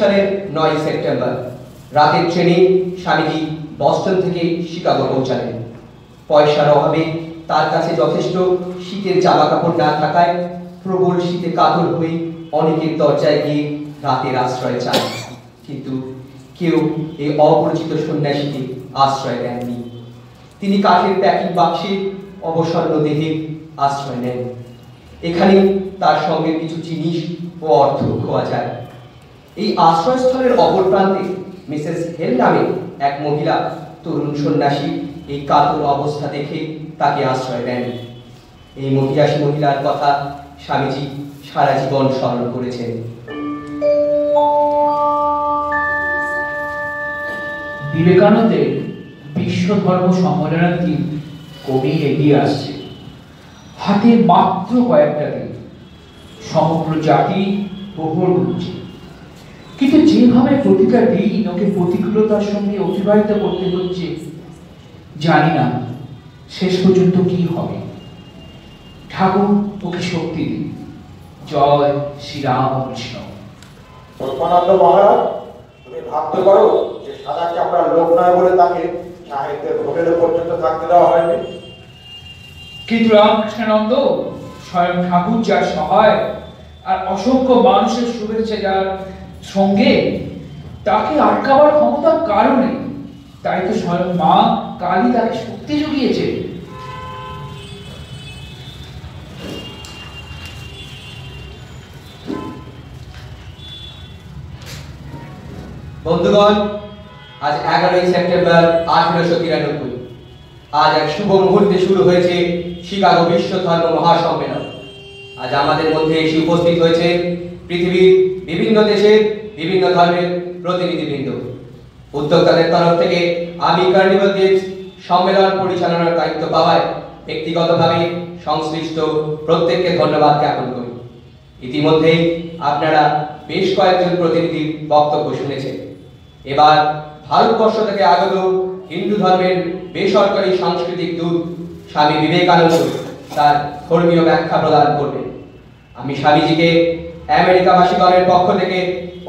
সালের 9 সেপ্টেম্বর রাতের ট্রেনে স্বামীজি বস্টন থেকে শিকাগো পৌঁছালেন। পয়সার অভাবে তার কাছে যথেষ্ট শীতের জামা কাপড় না থাকায় প্রবল শীতে কাতর হয়ে অনেকের দরজায় গিয়ে রাতের আশ্রয় চান, কিন্তু কেউ এই অপরিচিত সন্ন্যাসীকে আশ্রয় দেননি। তিনি কাঠের প্যাকিং বাক্সে অবসন্ন দেহে আশ্রয় নেন। এখানে তার সঙ্গে কিছু জিনিস ও অর্থ খোয়া যায়। এই আশ্রয়স্থলের অপর প্রান্তে মিসেস হেল নামে এক মহিলা তরুণ সন্ন্যাসী এই কাতর অবস্থা দেখে তাকে আশ্রয় দেন। এই মহিয়াসী মহিলার কথা স্বামীজি সারা জীবন স্মরণ করেছেন। বিবেকানন্দের বিশ্ব ধর্ম সম্মেলনের দিন কবি এগিয়ে আসছে। হাতে মাত্র কয়েকটা দিন, সমগ্র জাতি প্রহর গুনছে। কিন্তু যেভাবে প্রতিটা দিন ওকে প্রতিকূলতার সঙ্গে অতিবাহিত করতে হচ্ছে, জানি না শেষ পর্যন্ত কি হবে। ঠাকুর ওকে শক্তি দিন। জয় শ্রীরামকৃষ্ণ। সর্বানন্দ মহারাজ, তুমি ভাবতে পারো যে সাদা চামড়ার লোক নয় বলে তাকে সাহিত্যের হোটেলে পর্যন্ত থাকতে দেওয়া হয়নি। কিন্তু রামকৃষ্ণানন্দ স্বয়ং ঠাকুর যার সহায় আর অসংখ্য মানুষের শুভেচ্ছা যার সঙ্গে, তাকে আটকাবার ক্ষমতার কারণে, তাই তো স্বয়ং মা কালী তাকে শক্তি জুগিয়েছে। বন্ধুগণ, আজ 11ই সেপ্টেম্বর 1893। আজ এক শুভ মুহূর্তে শুরু হয়েছে শিকাগো বিশ্ব ধর্ম মহাসম্মেলন। আজ আমাদের মধ্যে এসে উপস্থিত হয়েছে পৃথিবীর বিভিন্ন দেশের বিভিন্ন ধর্মের প্রতিনিধিবৃন্দ। উদ্যোক্তাদের তরফ থেকে আমি কার্নিভাল গেমস সম্মেলন পরিচালনার দায়িত্ব পাওয়ায় ব্যক্তিগতভাবে সংশ্লিষ্ট প্রত্যেককে ধন্যবাদ জ্ঞাপন করি। ইতিমধ্যেই আপনারা বেশ কয়েকজন প্রতিনিধির বক্তব্য শুনেছেন। এবার ভারতবর্ষ থেকে আগত হিন্দু ধর্মের বেসরকারি সাংস্কৃতিক দূত স্বামী বিবেকানন্দ তার ধর্মীয় ব্যাখ্যা প্রদান করবেন। আমি স্বামীজিকে আমেরিকাবাসীগণের পক্ষ থেকে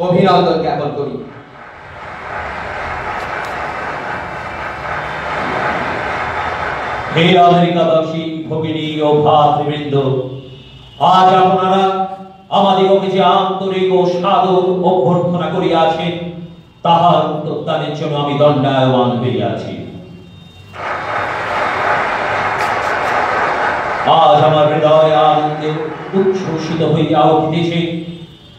অভিনন্দন জ্ঞাপন করি। হে আমেরিকাবাসী ভগিনী ও ভ্রাতৃবৃন্দ, আজ আপনারা আমাদিগকে যে আন্তরিক ও সাদর অভ্যর্থনা করিয়াছেন, তাহার প্রত্যানের জন্য আমি দণ্ডায়মান হইয়াছি। আজ আমার হৃদয় আনন্দে উচ্ছ্বসিত হইয়া উঠিতেছে।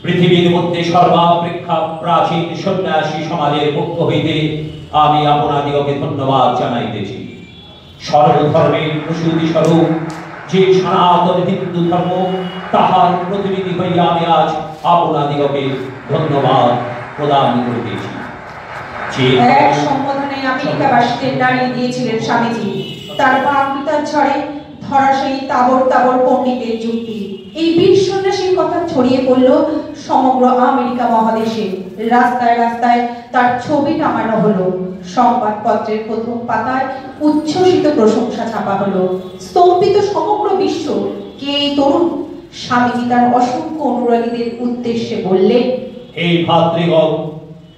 পৃথিবীর মধ্যে সর্বাপেক্ষা প্রাচীন সন্ন্যাসী সমাজের পক্ষ হইতে আমি আপনাদিগকে ধন্যবাদ জানাইতেছি। সর্বধর্মের প্রসূতি স্বরূপ যে সনাতন হিন্দু ধর্ম, তাহার প্রতিনিধি হইয়া আমি আজ আপনাদিগকে ধন্যবাদ প্রদান করিতেছি। এক সম্বোধনে আমেরিকাবাসীদের দাঁড়িয়ে দিয়েছিলেন স্বামীজি। তার বাগ্মিতার ঝড়ে ধরা সেই তাবর তাবর পণ্ডিতের যুক্তি, এই বীর সন্ন্যাসীর কথা ছড়িয়ে পড়ল সমগ্র আমেরিকা মহাদেশে। রাস্তায় রাস্তায় তার ছবি টাঙানো হলো, সংবাদপত্রের প্রথম পাতায় উচ্ছ্বসিত প্রশংসা ছাপা হলো। স্তম্ভিত সমগ্র বিশ্ব, কে এই তরুণ? স্বামীজি তার অসংখ্য অনুরাগীদের উদ্দেশ্যে বললেন, এই ভাতৃগণ,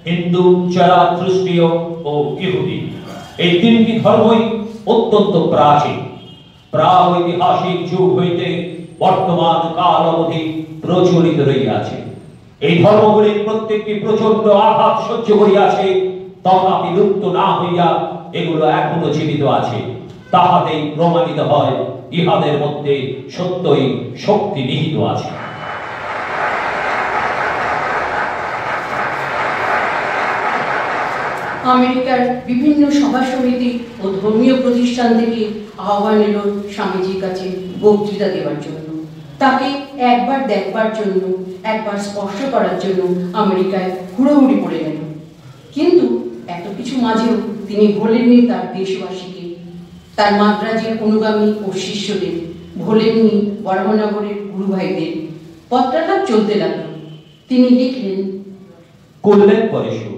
হিন্দু, যারা খ্রিস্টীয় ও ইহুদি, এই তিনটি ধর্মই অত্যন্ত প্রাচীন। প্রাগৈতিহাসিক যুগ হইতে বর্তমান কাল অবধি প্রচলিত রইয়াছে। এই ধর্মগুলির প্রত্যেকটি প্রচন্ড আঘাত সহ্য করিয়াছে, তথাপি লুপ্ত না হইয়া এগুলো এখনো জীবিত আছে। তাহাতেই প্রমাণিত হয় ইহাদের মধ্যে সত্যই শক্তি নিহিত আছে। আমেরিকার বিভিন্ন সভা সমিতি ও ধর্মীয় প্রতিষ্ঠান থেকে আহ্বান এলো স্বামীজির কাছে বক্তৃতা দেওয়ার জন্য। তাকে একবার দেখবার জন্য, একবার স্পর্শ করার জন্য আমেরিকায় হুড়োহুড়ি পড়ে গেল। কিন্তু এত কিছু মাঝেও তিনি ভোলেননি তার দেশবাসীকে, তার মাদ্রাজের অনুগামী ও শিষ্যদের, ভোলেননি বরাহনগরের গুরু ভাইদের। পত্রালাপ চলতে লাগলো। তিনি লিখলেন, কল্যাণ পরেশু,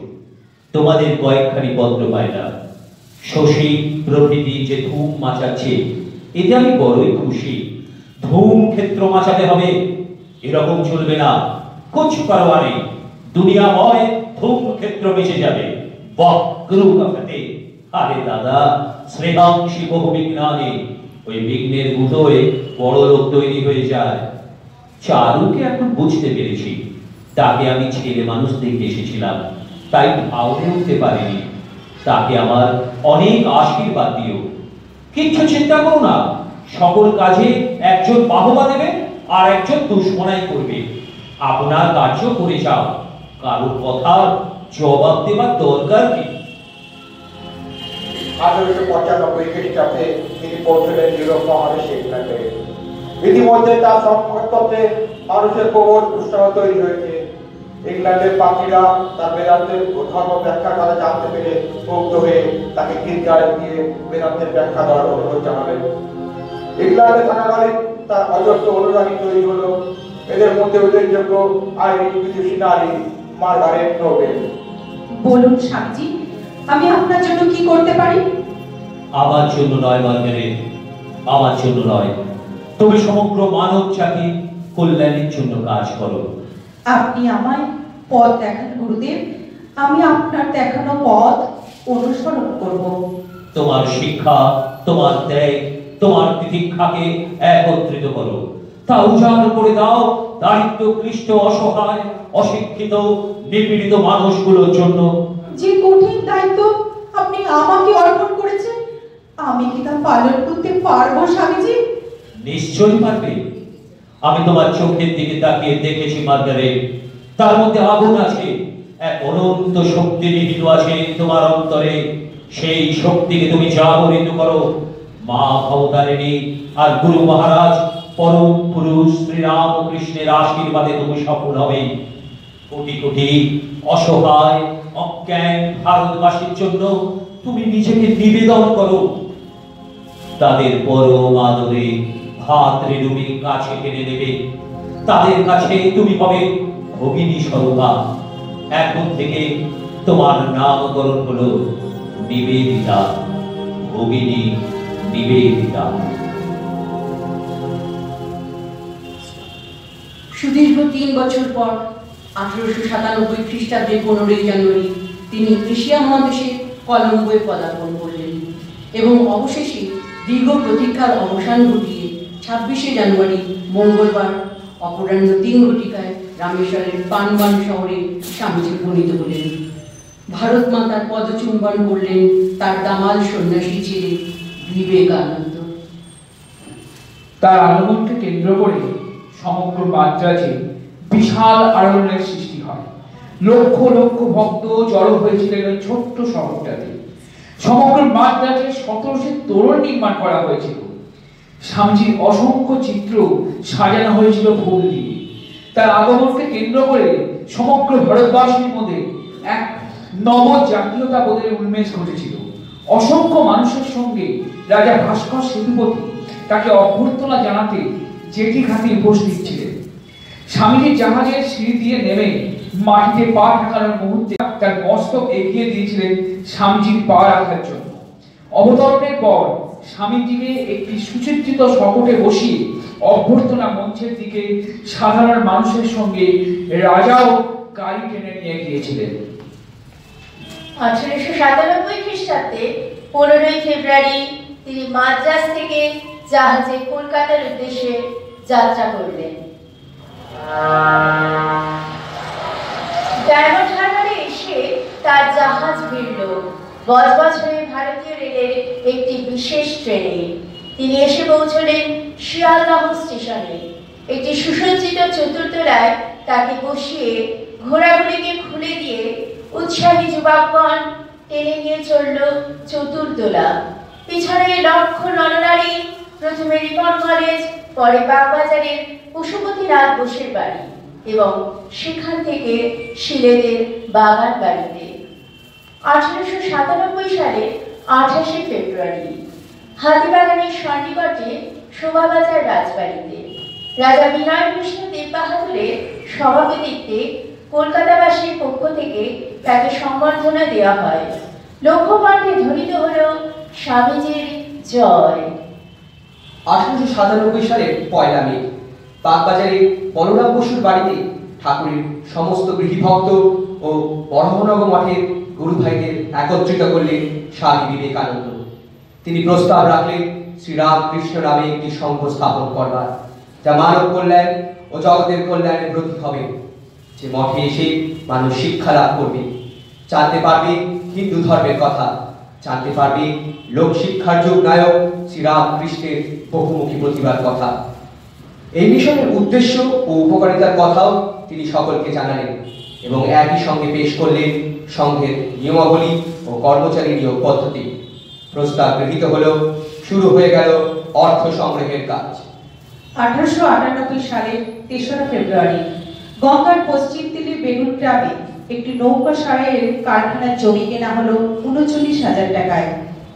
তোমাদের কয়েকখানি পত্র পাইলাম। শশী প্রভৃতি যে ধূম মাচাচ্ছে, এতে আমি বড়ই খুশি। ধূম ক্ষেত্র মাচাতে হবে, এরকম চলবে না। কুছ পারোয়া নেই, দুনিয়াময় ধূম ক্ষেত্র মিশে যাবে। আরে দাদা, শ্রেহাংশী বহু বিজ্ঞানে, ওই বিঘ্নের গুঁতোয় বড় লোক তৈরি হয়ে যায়। চারুকে এখন বুঝতে পেরেছি। তাকে আমি ছেলে মানুষ দেখে এসেছিলাম, তাই ভাবতে উঠতে পারিনি। তাকে আমার অনেক আশীর্বাদ দিও। কিচ্ছু চিন্তা করো না, সকল কাজে একজন বাহবা দেবে আর একজন দুশ্মনাই করবে। আপনার কার্য করে যাও, কারোর কথার জবাব দেবার দরকার কি? 1895 খ্রিস্টাব্দে তিনি পৌঁছলেন ইউরোপ মহাদেশে ইংল্যান্ডে। ইতিমধ্যে তার সংবাদপত্রে মানুষের প্রবল উৎসাহ তৈরি হয়েছে। ইংল্যান্ডের পাখিরা তার বেদান্তের ধর্ম ব্যাখ্যা করা জানতে পেরে মুগ্ধ হয়ে তাকে গির্জায় দিয়ে বেদান্তের ব্যাখ্যা দেওয়ার অনুরোধ জানালেন। ইংল্যান্ডে থাকাকালীন তার অজস্র অনুরাগী তৈরি হলো। এদের মধ্যে উল্লেখযোগ্য আইরিশ বিদুষী নারী মার্গারেট নোবেল। বলুন স্বামীজি, আমি আপনার জন্য কি করতে পারি? আমার জন্য নয় মার্গারেট, আমার জন্য নয়, তুমি সমগ্র মানব জাতি কল্যাণের জন্য কাজ করো। আপনি আমায় পথ দেখান গুরুদেব, আমি আপনার দেখানো পথ অনুসরণ করব। তোমার শিক্ষা, তোমার ত্যাগ, তোমার তিতিক্ষাকে একত্রিত করো, তা উজাড় করে দাও দারিদ্র ক্লিষ্ট, অসহায়, অশিক্ষিত, নিপীড়িত মানুষগুলোর জন্য। যে কঠিন দায়িত্ব আপনি আমাকে অর্পণ করেছেন, আমি কি তা পালন করতে পারবো স্বামীজি? নিশ্চয়ই পারবে। আমি তোমার চোখের দিকে তাকিয়ে দেখেছি মার্গারেট, তার মধ্যে আগুন আছে, এক অনন্ত শক্তি নিহিত আছে তোমার অন্তরে। সেই শক্তিকে তুমি জাগরিত করো। মা ভবতারিণী আর গুরু মহারাজ পরম পুরুষ শ্রীরামকৃষ্ণের আশীর্বাদে তুমি সফল হবে। কোটি কোটি অসহায় অজ্ঞান ভারতবাসীর জন্য তুমি নিজেকে নিবেদন করো। তাদের পরম আদরে ভাতৃরূপে কাছে টেনে নেবে। তাদের কাছে তুমি হবে ভগিনী স্বরূপা। এখন থেকে তোমার নামকরণ হলো নিবেদিতা, ভগিনী নিবেদিতা। সুদীর্ঘ 3 বছর পর 1897 খ্রিস্টাব্দের 15 জানুয়ারি তিনি এশিয়া মহাদেশে কলম্বোয় পদার্পণ করলেন এবং অবশেষে দীর্ঘ প্রতীক্ষার অবসান ঘটিয়ে 26শে জানুয়ারি মঙ্গলবার অপরাহ্ন 3 ঘটিকায় রামেশ্বরের পানবান শহরে স্বামীজি উপনীত হলেন। ভারত মাতার পদচুম্বন করলেন তার দামাল সন্ন্যাসী ছেলে বিবেকানন্দ। তার আগমনকে কেন্দ্র করে সমগ্র মাদ্রাজে বিশাল আলোড়নের সৃষ্টি হয়। লক্ষ লক্ষ ভক্ত জড়ো হয়েছিলেন ওই ছোট্ট শহরটাতে। সমগ্র মাদ্রাজে 1700 তোরণ নির্মাণ করা হয়েছিল। স্বামীজির অসংখ্য চিত্র সাজানো হয়েছিল ফুল দিয়ে। তার আগমনকে কেন্দ্র করে সমগ্র ভারতবাসীর মধ্যে এক নব জাতীয়তাবোধের উন্মেষ ঘটেছিল। অসংখ্য মানুষের সঙ্গে রাজা ভাস্কর সেতুপতি তাকে অভ্যর্থনা জানাতে জেটি ঘাটে উপস্থিত ছিলেন। স্বামীজির জাহাজের সিঁড়ি দিয়ে নেমে মাটিতে পা ঠেকানোর মুহূর্তে তার মস্তক এগিয়ে দিয়েছিলেন স্বামীজির পা রাখার জন্য। অবতরণের পর স্বামীজিকে একটি সুচিত্রিত শকটে বসিয়ে অভ্যর্থনা মঞ্চের দিকে সাধারণ মানুষের সঙ্গে রাজাও গাড়ি টেনে নিয়ে গিয়েছিলেন। 1897 খ্রিস্টাব্দে 15 ফেব্রুয়ারি তিনি মাদ্রাজ থেকে জাহাজে কলকাতার উদ্দেশ্যে যাত্রা করলেন। ডায়মন্ড হারবারে এসে তার জাহাজ ভিড়ল বজবজ হয়ে ভারতীয় রেলের একটি বিশেষ ট্রেনে। তিনি এসে পৌঁছলেন শিয়ালদহ স্টেশনে। একটি সুসজ্জিত চতুর্দোলায় তাকে বসিয়ে ঘোড়াগুলিকে খুলে দিয়ে উৎসাহী যুবকগণ টেনে নিয়ে চলল চতুর্দোলা। পিছনে লক্ষ নরনারী, প্রথমে রিপন কলেজ, পরে বাগবাজারের পশুপতিনাথ বোসের বাড়ি এবং সেখান থেকে শিলেদের বাগান বাড়িতে। 1897 সালে 28শে ফেব্রুয়ারি হাতিবাগানের সন্নিকটে শোভাবাজার রাজবাড়িতে রাজা বিনয় কৃষ্ণ দেব বাহাদুরের সভাপতিত্বে কলকাতাবাসীর পক্ষ থেকে তাকে সম্বর্ধনা দেওয়া হয়। লক্ষ্যকণ্ঠে ধ্বনিত হল স্বামীজির জয়। 1897 সালের 1 মে বাগবাজারে বলরাম বসুর বাড়িতে ঠাকুরের সমস্ত গৃহীভক্ত ও বরহনগর মঠের গুরু ভাইদের একত্রিত করলেন স্বামী বিবেকানন্দ। তিনি প্রস্তাব রাখলেন শ্রীরামকৃষ্ণ নামে একটি সংঘ স্থাপন করবার, যা মানব কল্যাণ ও জগতের কল্যাণের প্রতীক হবে। যে মঠে এসে মানুষ শিক্ষা লাভ করবে, জানতে পারবে হিন্দু ধর্মের কথা, জানতে পারবে লোকশিক্ষার যুগ নায়ক শ্রীরামকৃষ্ণের বহুমুখী প্রতিভার কথা। এই মিশনের উদ্দেশ্য ও উপকারিতার কথাও তিনি সকলকে জানালেন এবং একই সঙ্গে পেশ করলেন সংঘের নিয়মাবলী ও কর্মচারী নিয়োগ পদ্ধতি। প্রস্তাব গৃহীত হল, শুরু হয়ে গেল অর্থ সংগ্রহের কাজ। 1898 সালের 3রা ফেব্রুয়ারি গঙ্গার পশ্চিম তীরে বেগুন গ্রামে একটি নৌকা সারাইয়ের কারখানার জমি কেনা হলো 39,000 টাকায়।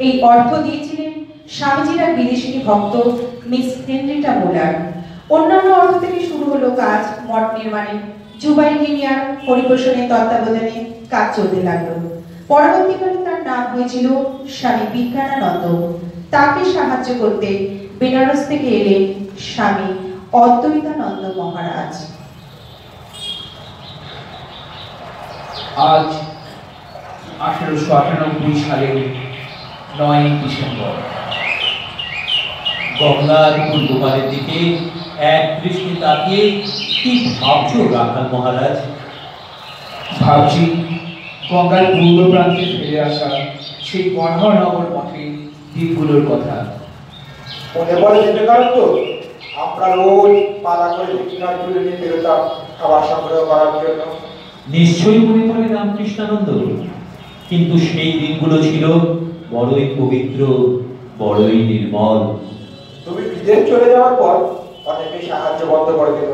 এই অর্থ দিয়েছিলেন স্বামীজির এক বিদেশি ভক্ত মিস হেনরিটা মুলার। অন্যান্য অর্থ থেকে শুরু হলো কাজ। মঠ নির্মাণে যুবা ইঞ্জিনিয়ার হরিপ্রসন্নের তত্ত্বাবধানে কাজ চলতে লাগলো। পরবর্তীকালে তার নাম হয়েছিল স্বামী বিজ্ঞানানন্দ। তাকে সাহায্য করতে বেনারস থেকে এলেন স্বামী অদ্বৈতানন্দ মহারাজ। আজ 1898 সালের 9 ডিসেম্বর। গঙ্গার পূর্বপারের দিকে এক দৃষ্টি তাকিয়ে কি ভাবছো রাখাল মহারাজ? ভাবছি গঙ্গার পূর্ব প্রান্তে ফিরে আসা সেই বরহনগর মঠের দ্বীপগুলোর কথা। মনে পড়ে বিবেকানন্দ, আমরা রোজ পালা করে দক্ষিণার তুলে নিয়ে বেরোতাম খাবার সংগ্রহ করার জন্য। নিশ্চয়ই মনে পড়ে রামকৃষ্ণানন্দ, কিন্তু সেই দিনগুলো ছিল বড়ই পবিত্র, বড়ই নির্মল। তুমি বিদেশ চলে যাওয়ার পর অনেকে সাহায্য বন্ধ করে দিল।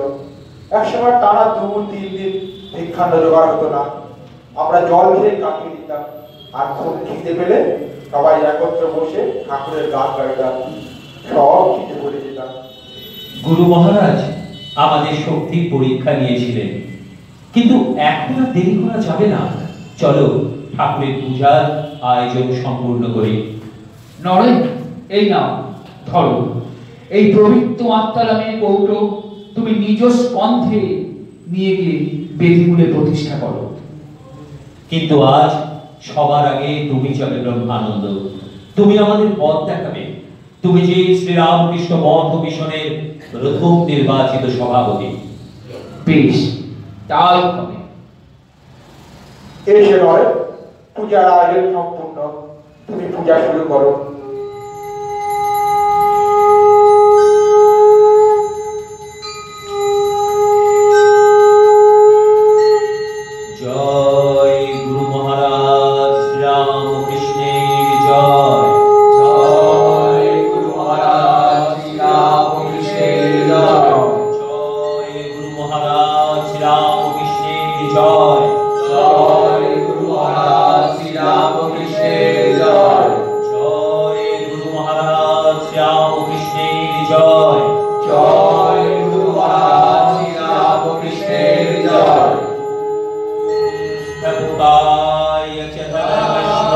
একসময় টানা 2-3 দিন ভিক্ষান্ন জোগাড় হতো না। আমরা জল খেয়ে কাটিয়ে দিতাম, আর খুব খিদে পেলে সবাই একত্র বসে ঠাকুরের গান গাইতাম, সব খিদে ভরে যেতাম। গুরু মহারাজ আমাদের শক্তির পরীক্ষা নিয়েছিলেন, কিন্তু এখন আর দেরি করা যাবে না। চলো ঠাকুরের পূজার আয়োজন সম্পূর্ণ করি। নরেন, এই নাও, ধরো এই পবিত্র আত্মারামের কৌটো। তুমি নিজ স্কন্ধে নিয়ে গিয়ে বেদিমূলে প্রতিষ্ঠা করো। কিন্তু আজ সবার আগে তুমি চলে ব্রহ্মানন্দ, তুমি আমাদের পথ দেখাবে। তুমি যে শ্রীরামকৃষ্ণ মঠ মিশনের প্রথম নির্বাচিত সভাপতি। বেশ, তাই হবে। এসে নয়, পূজার আয়োজন সম্পূর্ণ, তুমি পূজা শুরু করো। জয় গুরু মহারাজ শ্রীরামকৃষ্ণের জয়। জয় গুরু মহারাজ শ্রীরামকৃষ্ণের জয়। জয় গুরু মহারাজ শ্রীরামকৃষ্ণের জয়। জয় গুরু মহারাজ শ্রীরামকৃষ্ণের জয়। জয় গুরু মহারাজ শ্রীরামকৃষ্ণের জয়। জয় গুরু মহারাজ শ্রীরামকৃষ্ণের জয়। প্রভুকায় চ ধর্মস্ব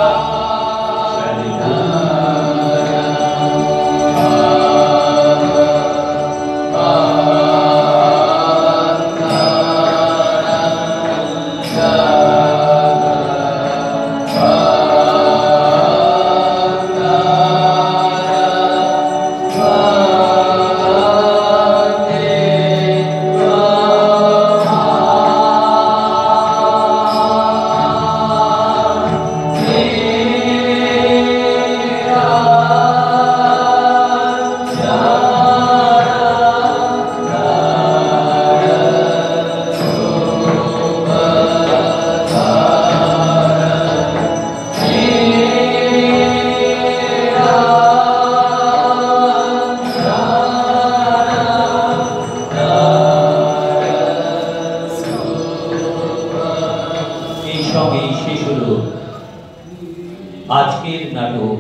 আজকের নাটক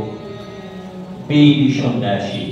বেদি সন্ন্যাসী।